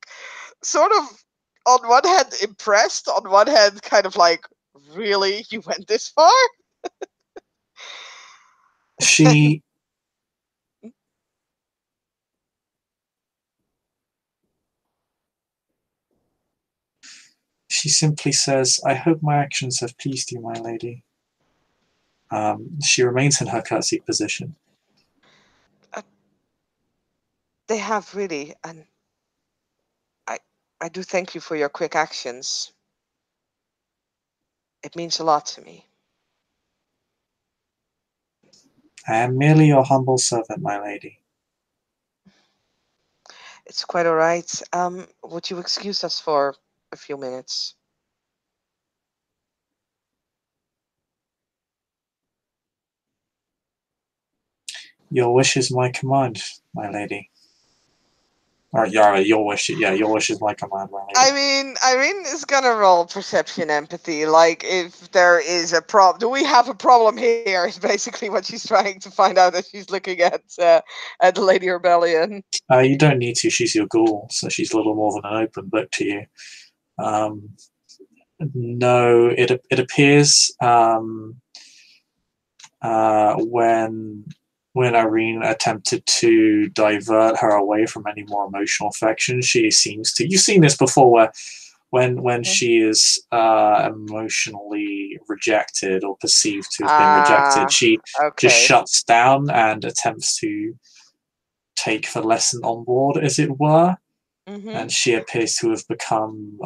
sort of, on one hand impressed, on one hand kind of like, really, you went this far? She she simply says, "I hope my actions have pleased you, my lady." She remains in her curtsy position. Uh, they have really, and I, I do thank you for your quick actions. It means a lot to me. "I am merely your humble servant, my lady." It's quite all right. Would you excuse us for a few minutes? "Your wish is my command, my lady." Or yeah, your wish. Yeah, your wish is my command, my I lady. mean, Irene is gonna roll perception empathy. Like, if there is a problem, do we have a problem here? Is basically what she's trying to find out as she's looking at the Lady Rebellion. You don't need to. She's your ghoul, so she's a little more than an open book to you. Um, no, it appears when Irene attempted to divert her away from any more emotional affection, she seems to. You've seen this before, where when Mhm. she is emotionally rejected or perceived to have been rejected, Ah, she just okay. shuts down and attempts to take the lesson on board, as it were. Mm-hmm. And she appears to have become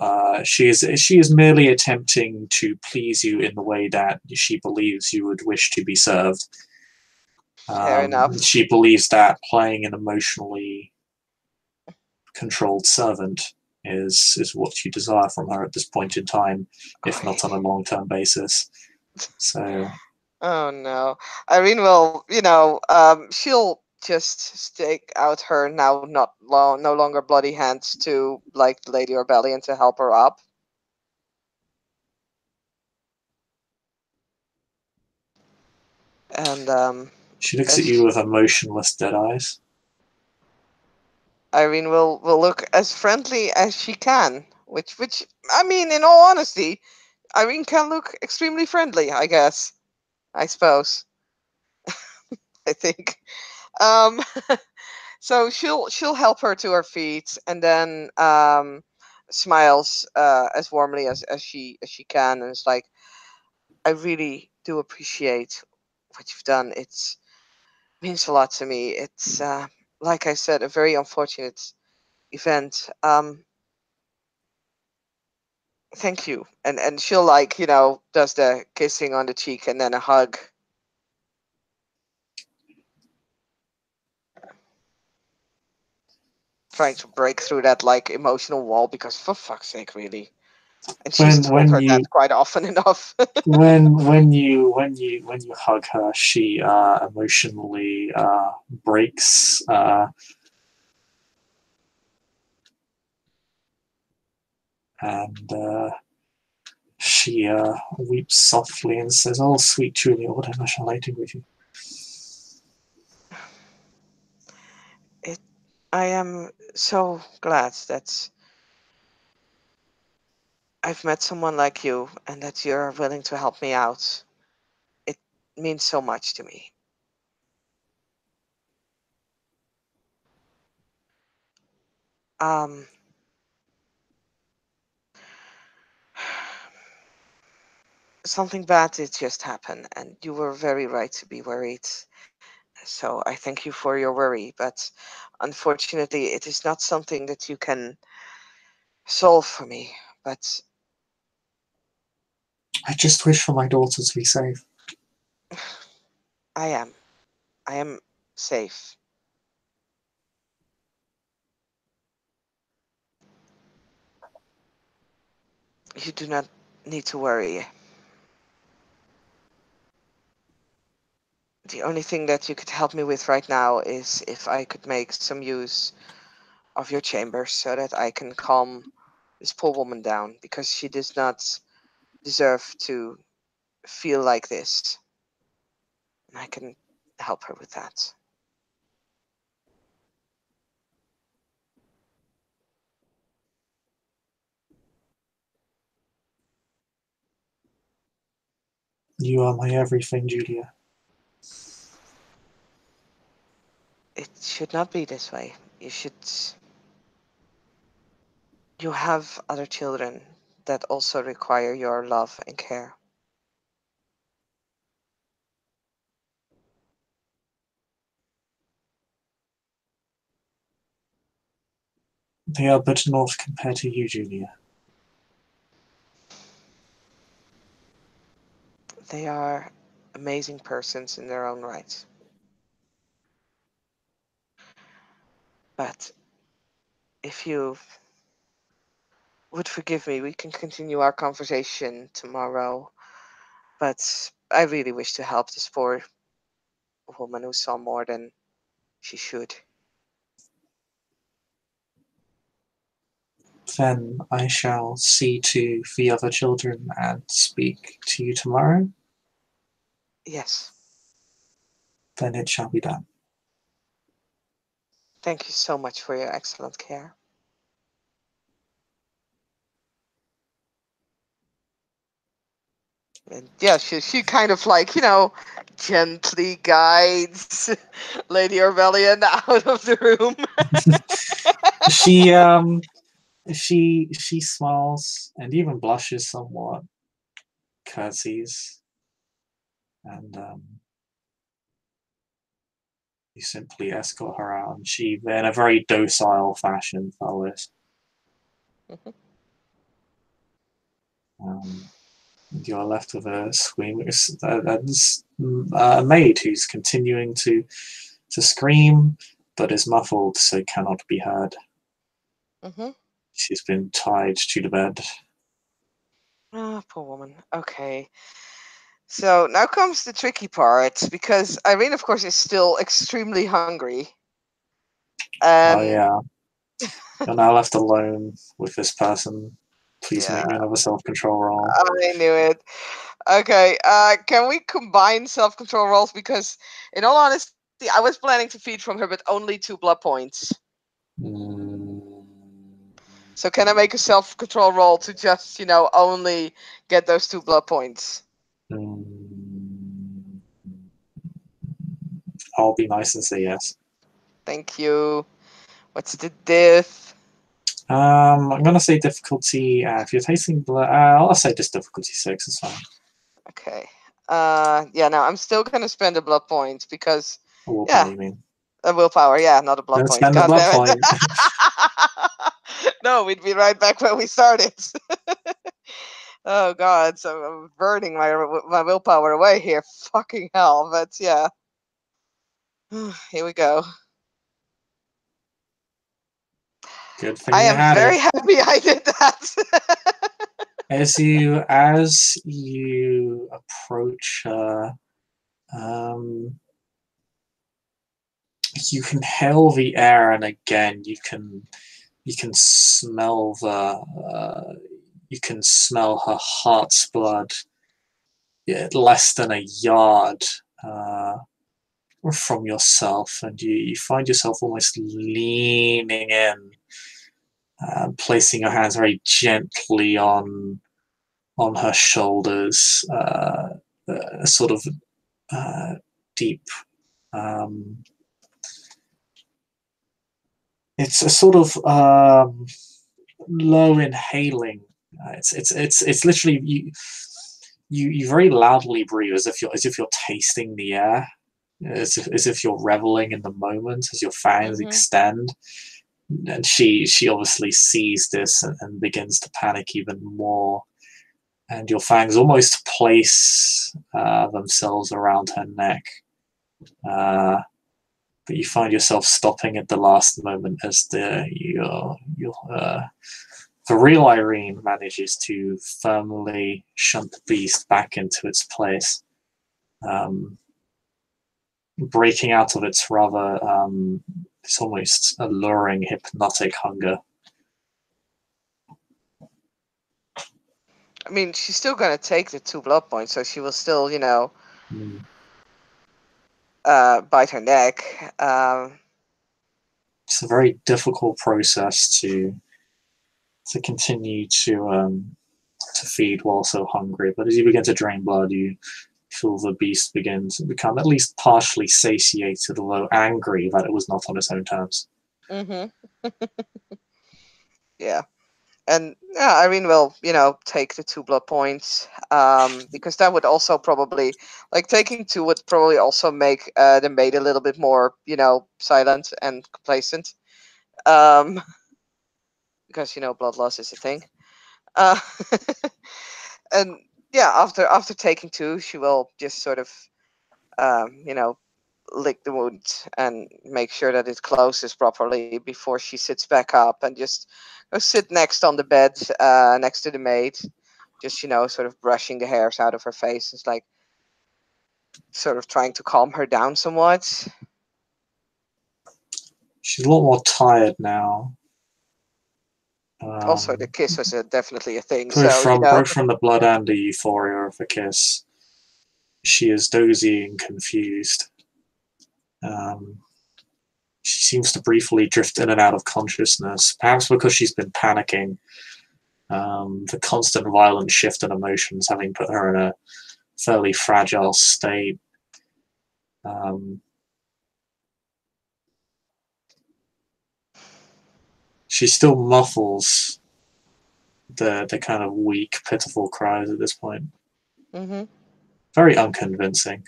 she is merely attempting to please you in the way that she believes you would wish to be served. Fair enough. She believes that playing an emotionally controlled servant is what you desire from her at this point in time, if not Great. on a long-term basis. So Oh no. Irene will, she'll just stick out her now no longer bloody hands to like Lady Orbellion to help her up. And she looks at as you with emotionless dead eyes. Irene will look as friendly as she can, which I mean, in all honesty, Irene can look extremely friendly, I guess. I suppose. I think. Um so she'll help her to her feet and then smiles as warmly as she can, and it's like, I really do appreciate what you've done. It's means a lot to me. It's like I said, a very unfortunate event. Thank you. And she'll like, does the kissing on the cheek and then a hug. Trying to break through that like emotional wall, because for fuck's sake, really. And she's When told when her that you quite often enough. when you hug her, she emotionally breaks and she weeps softly and says, "Oh, sweet Julia, whatever shall I do with you?" it I am so glad that I've met someone like you and that you're willing to help me out. It means so much to me. Um, Something bad did just happen, and you were very right to be worried. So I thank you for your worry, but unfortunately, it is not something that you can solve for me. But I just wish for my daughter to be safe. I am. I am safe. You do not need to worry. The only thing that you could help me with right now is if I could make some use of your chambers so that I can calm this poor woman down, because she does not deserve to feel like this. And I can help her with that. You are my everything, Julia. It should not be this way. You have other children that also require your love and care. They are but naught compared to you, Julia. They are amazing persons in their own right. But if you would forgive me, we can continue our conversation tomorrow. But I really wish to help this poor woman who saw more than she should. Then I shall see to the other children and speak to you tomorrow. Yes. Then it shall be done. Thank you so much for your excellent care. And yeah, she kind of like, gently guides Lady Orbellion out of the room. She She smiles and even blushes somewhat, curtsies, and you simply escort her out, and she, in a very docile fashion, follows. Mhm. And you're left with a a maid who's continuing to scream, but is muffled, so cannot be heard. Mhm. She's been tied to the bed. Ah, poor woman. Okay. So now comes the tricky part because Irene, of course, is still extremely hungry. Oh And yeah, you're now left alone with this person. Please yeah, make me another self-control roll. I knew it. Okay. Can we combine self-control rolls? Because, in all honesty, I was planning to feed from her, but only 2 blood points. Mm, So can I make a self-control roll to just, only get those 2 blood points? mm, I'll be nice and say yes. Thank you. What's the diff? I'm gonna say difficulty. If you're tasting blood, I'll say just difficulty 6. It's fine. Okay. Yeah, no, I'm still gonna spend a blood point because, A willpower, yeah, you mean? a willpower. Yeah, not a blood Don't point. spend the God blood damn it. point. No, we'd be right back where we started. Oh God, so I'm burning my willpower away here. Fucking hell, but yeah. Here we go. Good thing I you am had it. very happy I did that. As you approach, um, you can hail the air, and again you can smell you can smell her heart's blood less than a yard uh, from yourself, and you find yourself almost leaning in, placing your hands very gently on her shoulders, a sort of deep. Um, it's a sort of low inhaling. It's literally you very loudly breathe as if you're tasting the air, as if you're reveling in the moment as your fangs Hmm. extend. And she obviously sees this and begins to panic even more. And your fangs almost place themselves around her neck. But you find yourself stopping at the last moment as the real Irene manages to firmly shunt the beast back into its place, um, breaking out of its rather it's almost alluring hypnotic hunger. I mean, she's still gonna take the 2 blood points, so she will still, Mm. bite her neck. It's a very difficult process to continue to feed while so hungry. But as you begin to drain blood, you feel the beast begin to become at least partially satiated, although angry that it was not on its own terms. Hmm. Yeah. And yeah, Irene will, take the 2 blood points, because that would also probably, like, taking two would probably also make the maid a little bit more, silent and complacent, um, because blood loss is a thing. Uh, and yeah, after taking two, she will just sort of, lick the wound and make sure that it closes properly before she sits back up and just go sit next on the bed, next to the maid, just sort of brushing the hairs out of her face. It's like sort of trying to calm her down somewhat. She's a lot more tired now. Also, the Um, kiss was definitely a thing, both so from both from the blood and the euphoria of the kiss, she is dozy and confused. Um, she seems to briefly drift in and out of consciousness, perhaps because she's been panicking. The constant violent shift in emotions having put her in a fairly fragile state. Um, she still muffles the kind of weak, pitiful cries at this point. Mm-hmm. Very unconvincing.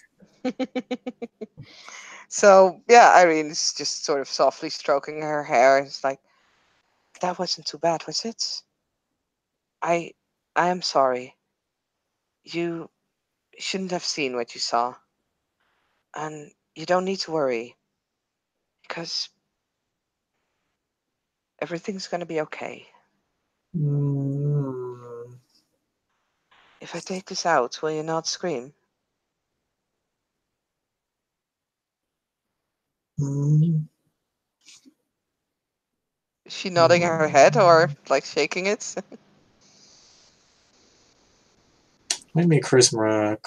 So yeah, Irene's just sort of softly stroking her hair. It's like, that wasn't too bad, was it? I I am sorry. You shouldn't have seen what you saw. And you don't need to worry, because everything's gonna be okay. Mm, If I take this out, will you not scream? mm, Is she nodding her head or like shaking it? Make me a charisma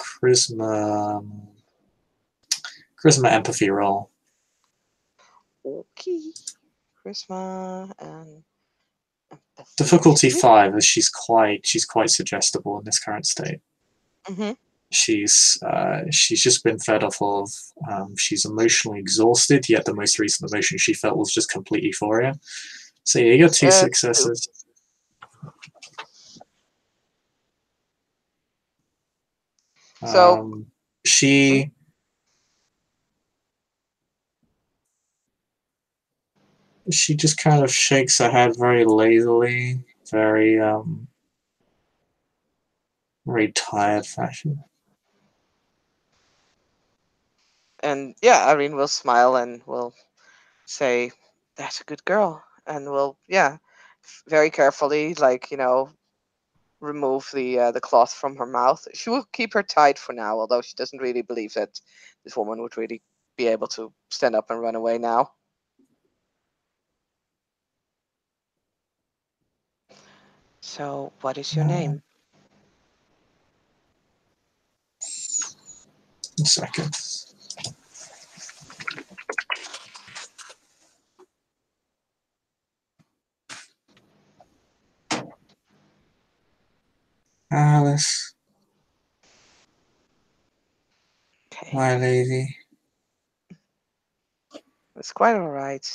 empathy roll. Okay. Charisma and empathy. Difficulty 5, as she's quite suggestible in this current state. Mm-hmm. She's just been fed off of. She's emotionally exhausted. Yet the most recent emotion she felt was just complete euphoria. So yeah, you got two Two. successes. So, mm, She she just kind of shakes her head very lazily, very tired fashion. and yeah, Irene will smile and will say, "That's a good girl," and will, yeah, very carefully, like, remove the cloth from her mouth. She will keep her tied for now, although she doesn't really believe that this woman would really be able to stand up and run away now. So, what is your Uh, name? a second. Alice, Okay, my lady. it's quite all right.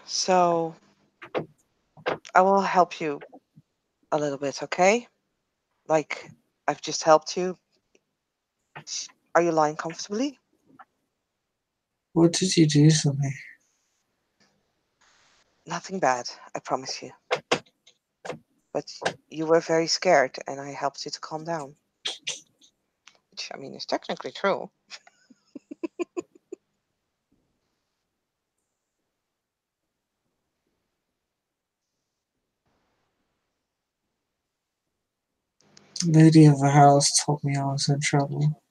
So I will help you a little bit, okay? Like, I've just helped you. Are you lying comfortably? What did you do to me? Nothing bad, I promise you. But you were very scared, and I helped you to calm down. Which, I mean, is technically true. The lady of the house told me I was in trouble.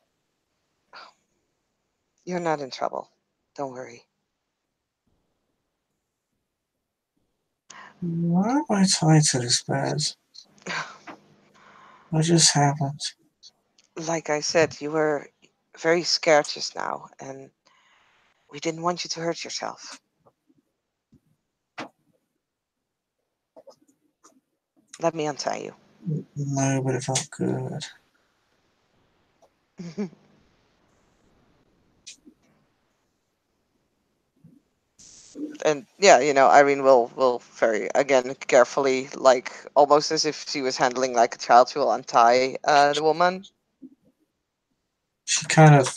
You're not in trouble. Don't worry. Why am I tied to this bed? What just happened? Like I said, you were very scared just now, and we didn't want you to hurt yourself. Let me untie you. No, but it felt good. And yeah, Irene will very, again, carefully, like almost as if she was handling like a child, she will untie the woman. She kind of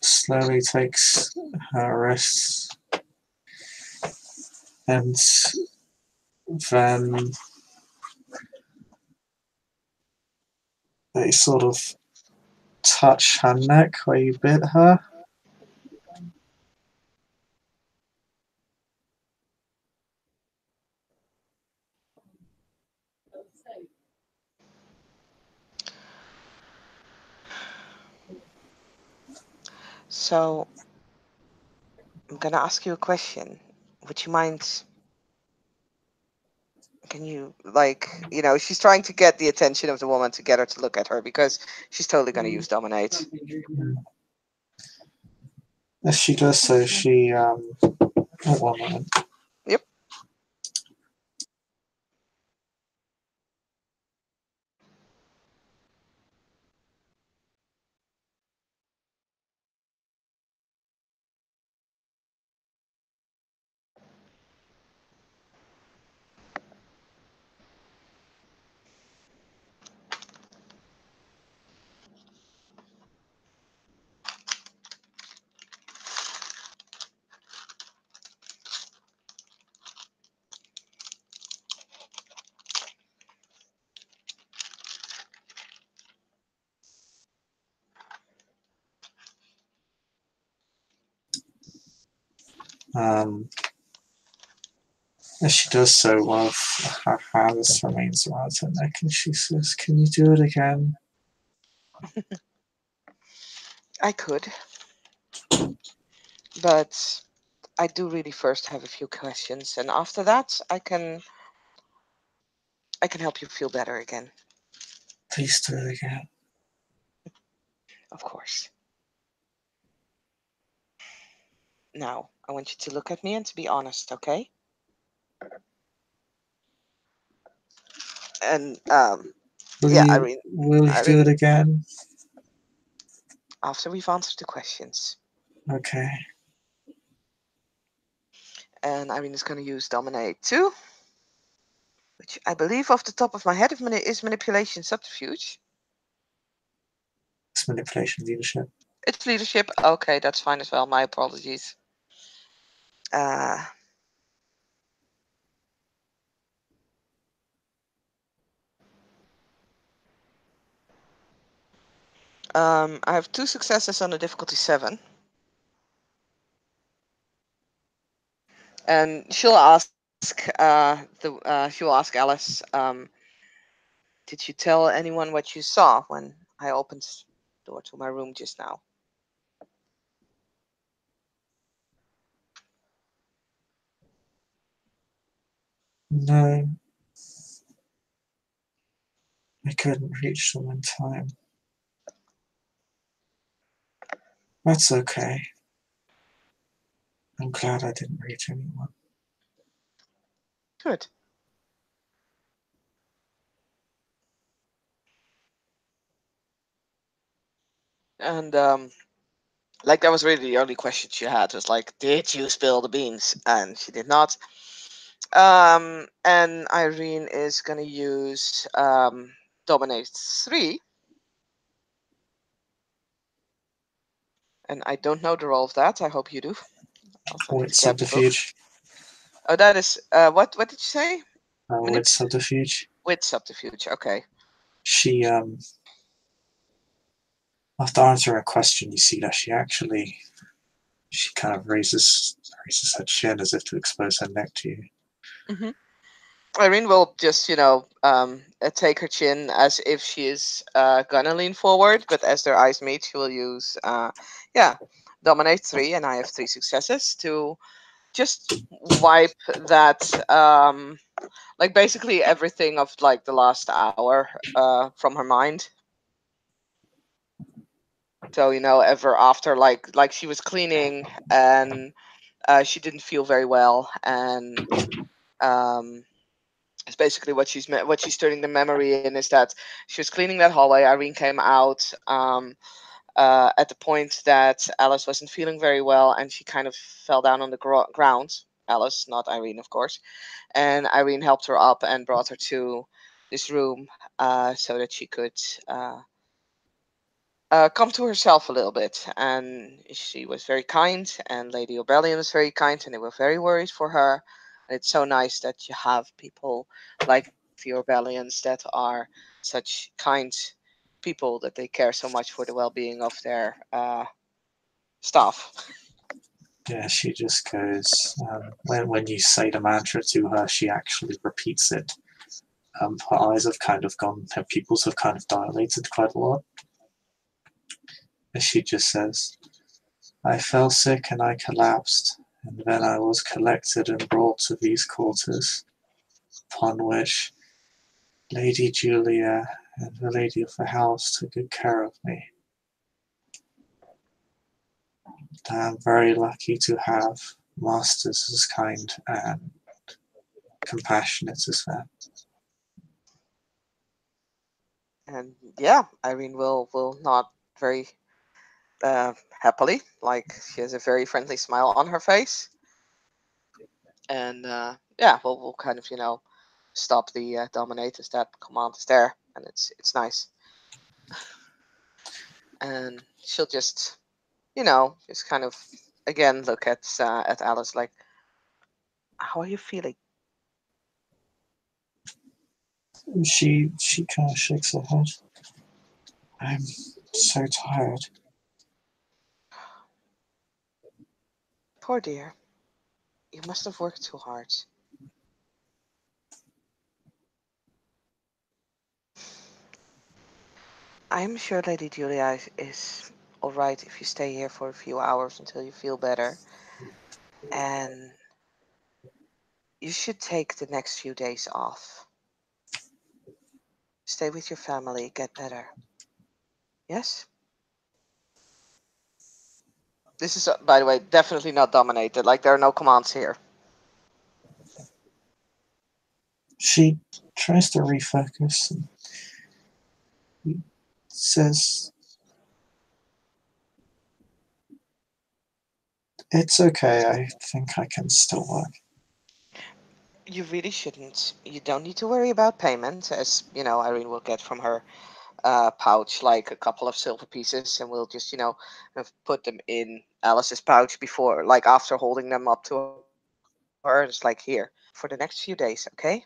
slowly takes her wrists and then they sort of touch her neck where you bit her. So I'm gonna ask you a question. Would you mind? Can you, like, she's trying to get the attention of the woman to get her to look at her because she's totally gonna use dominate. As she does so, oh, one moment. Yep. As she does so, one of her hands remains around her neck, and she says, "Can you do it again?" I could, but I do really first have a few questions, and after that, I can help you feel better again. Please do it again. Of course. Now, I want you to look at me and to be honest, okay? And yeah, Will you do it Irene, again? after we've answered the questions, Okay. and Irene is going to use Dominate 2, which I believe off the top of my head is Manipulation Subterfuge. It's manipulation leadership. It's leadership. Okay, that's fine as well. My apologies. I have 2 successes on the difficulty 7. And she'll ask she'll ask Alice, did you tell anyone what you saw when I opened the door to my room just now? No. I couldn't reach them in time. That's okay. I'm glad I didn't reach anyone. Good. And like that was really the only question she had, was like, did you spill the beans? And she did not. And Irene is gonna use Dominate 3. And I don't know the role of that. I hope you do. Wit subterfuge. Oh, that is what did you say? Wit subterfuge. Wit subterfuge. Okay. She after answering a question, you see that she kind of raises her chin as if to expose her neck to you. Mm-hmm. Irene will just, take her chin as if she is gonna lean forward, but as their eyes meet, she will use, Dominate 3, and I have 3 successes to just wipe that, like basically everything of like the last hour from her mind. So, ever after, like she was cleaning and she didn't feel very well, and it's basically what she's turning the memory in is that she was cleaning that hallway. Irene came out at the point that Alice wasn't feeling very well, and she kind of fell down on the ground. Alice, not Irene, of course. And Irene helped her up and brought her to this room so that she could come to herself a little bit. And she was very kind, and Lady Obellion was very kind, and they were very worried for her. And it's so nice that you have people like the Orbellions that are such kind people, that they care so much for the well-being of their staff. Yeah, she just goes, when you say the mantra to her, she actually repeats it. Her eyes have kind of gone, her pupils have kind of dilated quite a lot. And she just says, "I fell sick and I collapsed, and then I was collected and brought to these quarters, upon which Lady Julia and the lady of the house took good care of me. I am very lucky to have masters as kind and compassionate as them." And yeah, Irene will nod very happily, like she has a very friendly smile on her face. And yeah, we'll kind of stop the dominators. That command is there, and it's nice. And she'll just just kind of again look at Alice like, how are you feeling? She kind of shakes her head. "I'm so tired." Poor dear. You must have worked too hard. I'm sure Lady Julia is all right if you stay here for a few hours until you feel better. And you should take the next few days off. Stay with your family, get better. Yes? This is, by the way, definitely not dominated. Like, there are no commands here. She tries to refocus and says, "It's okay, I think I can still work." You really shouldn't. You don't need to worry about payment, as, Irene will get from her pouch like a couple of silver pieces, and we'll just, put them in Alice's pouch before, like after holding them up to her. It's like, here, for the next few days, okay?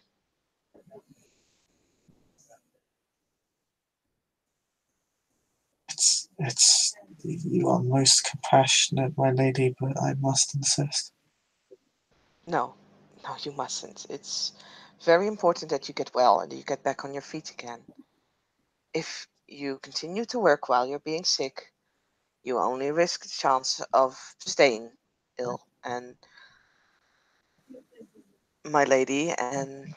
It's you are most compassionate, my lady, but I must insist. No, no, you mustn't. It's very important that you get well and that you get back on your feet again. If you continue to work while you're being sick, you only risk the chance of staying ill. And my lady and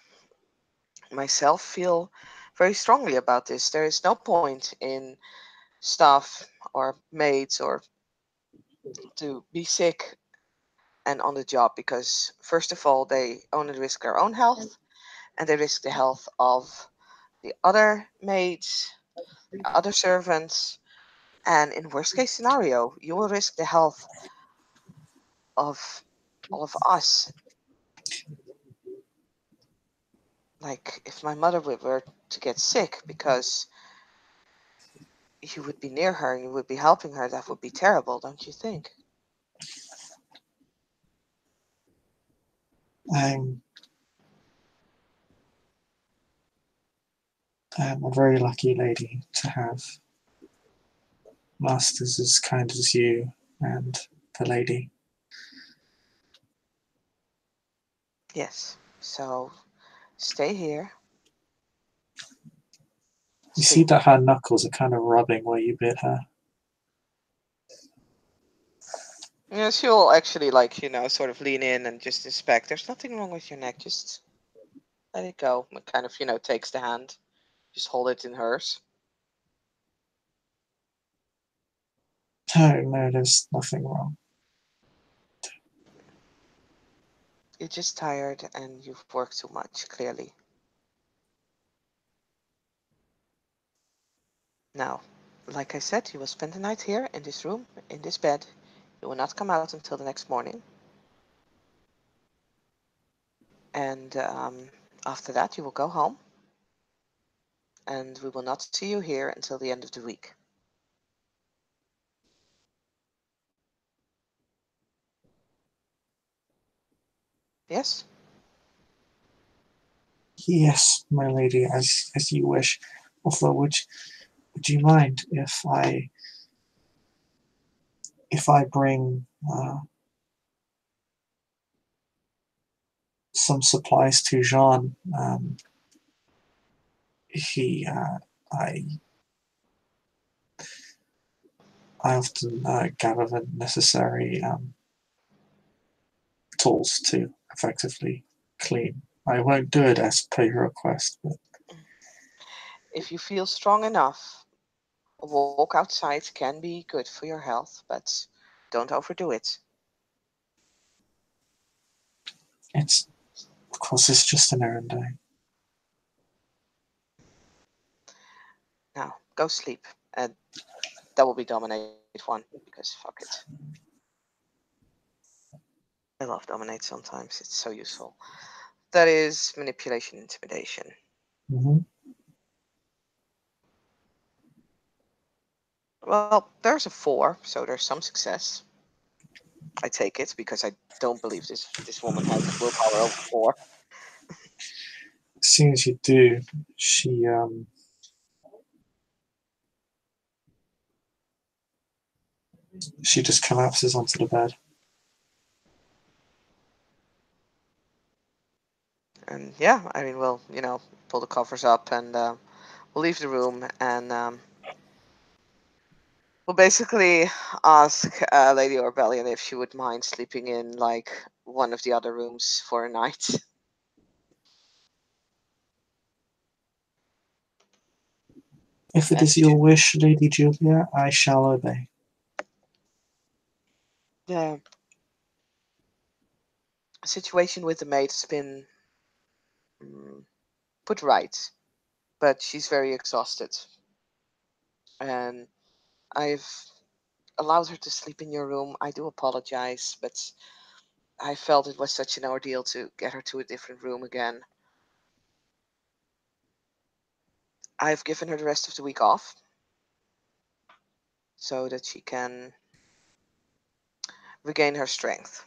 myself feel very strongly about this. There is no point in staff or maids or to be sick and on the job because, first of all, they only risk their own health and they risk the health of the other maids, the other servants, and in worst case scenario, you will risk the health of all of us. Like, if my mother were to get sick because you would be near her and you would be helping her, that would be terrible, don't you think? I'm I'm a very lucky lady to have masters as kind as you and the lady. Yes. So stay here. You see Sleep. that her knuckles are kind of rubbing where you bit her. Yeah, she'll actually, like, sort of lean in and just inspect. There's nothing wrong with your neck. Just let it go. And kind of, takes the hand. Just hold it in hers. No, no, there's nothing wrong. You're just tired and you've worked too much, clearly. Now, like I said, you will spend the night here in this room, in this bed. You will not come out until the next morning. And after that, you will go home. And we will not see you here until the end of the week. Yes? Yes, my lady, as you wish. Although, would you mind if I bring some supplies to Jean? He I I often gather the necessary tools to effectively clean. I won't do it as per your request, but If you feel strong enough, a walk outside can be good for your health, but don't overdo it. it's of course it's just an errand day. Now, go sleep. And that will be Dominate 1, because fuck it. I love Dominate sometimes, it's so useful. That is Manipulation Intimidation. Mm-hmm. Well, there's a 4, so there's some success. I take it because I don't believe this woman has willpower over 4. As soon as you do, she just collapses onto the bed. And yeah, I mean, we'll pull the covers up and we'll leave the room and we'll basically ask Lady Orbellion if she would mind sleeping in like one of the other rooms for a night. If it And is your wish, Lady Julia, I shall obey. the situation with the maid has been put right, but she's very exhausted. And I've allowed her to sleep in your room. I do apologize, but I felt it was such an ordeal to get her to a different room again. I've given her the rest of the week off so that she can regain her strength.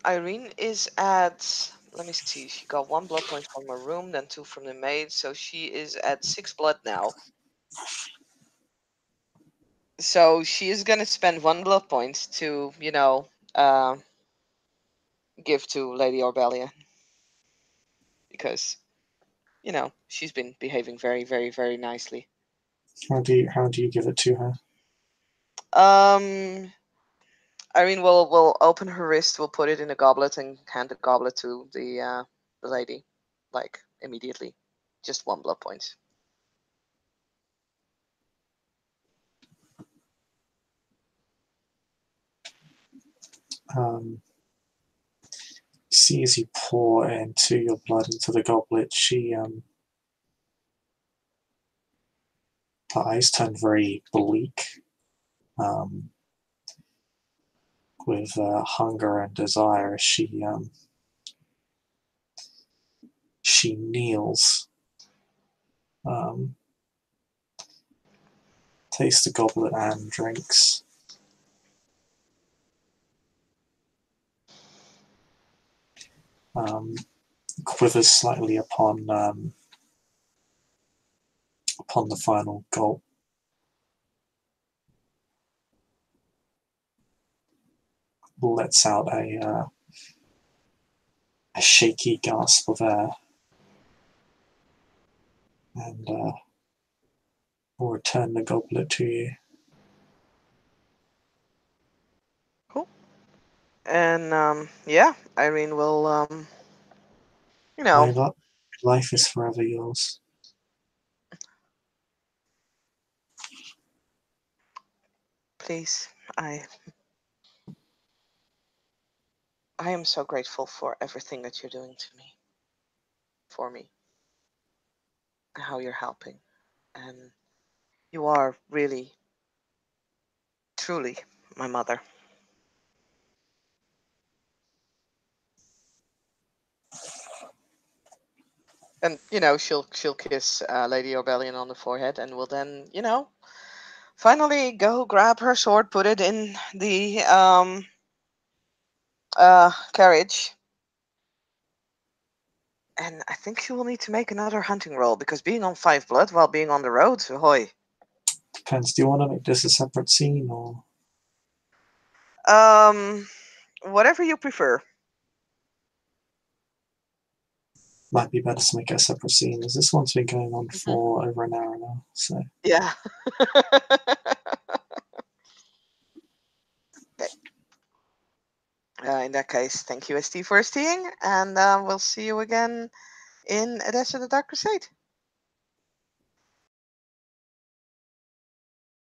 Irene is at, let me see, she got 1 blood point from her room, then 2 from the maid, so she is at 6 blood now. So she is gonna spend 1 blood point to, give to Lady Orbelia. Because, she's been behaving very, very, very nicely. How do you give it to her? Irene will open her wrist, will put it in a goblet, and hand the goblet to the lady, like immediately. Just 1 blood point. See, as you pour into your blood into the goblet, her eyes turn very bleak, with hunger and desire. She kneels, tastes the goblet and drinks. Quivers slightly upon the final gulp. Lets out a shaky gasp of air, and will return the goblet to you. Cool. And yeah, Irene will My life is forever yours. please, I am so grateful for everything that you're doing to me, for me, and how you're helping. And you are really, truly my mother. And she'll kiss Lady Orbellion on the forehead, and will then finally go grab her sword, put it in the carriage, and I think she will need to make another hunting roll because being on 5 blood while being on the road, ahoy. Depends. Do you want to make this a separate scene, or Whatever you prefer. might be better to make it a separate scene, as this one's been going on for over an hour now. So Yeah. Okay. In that case, thank you, ST, for STing, and we'll see you again in Adesse of the Dark Crusade.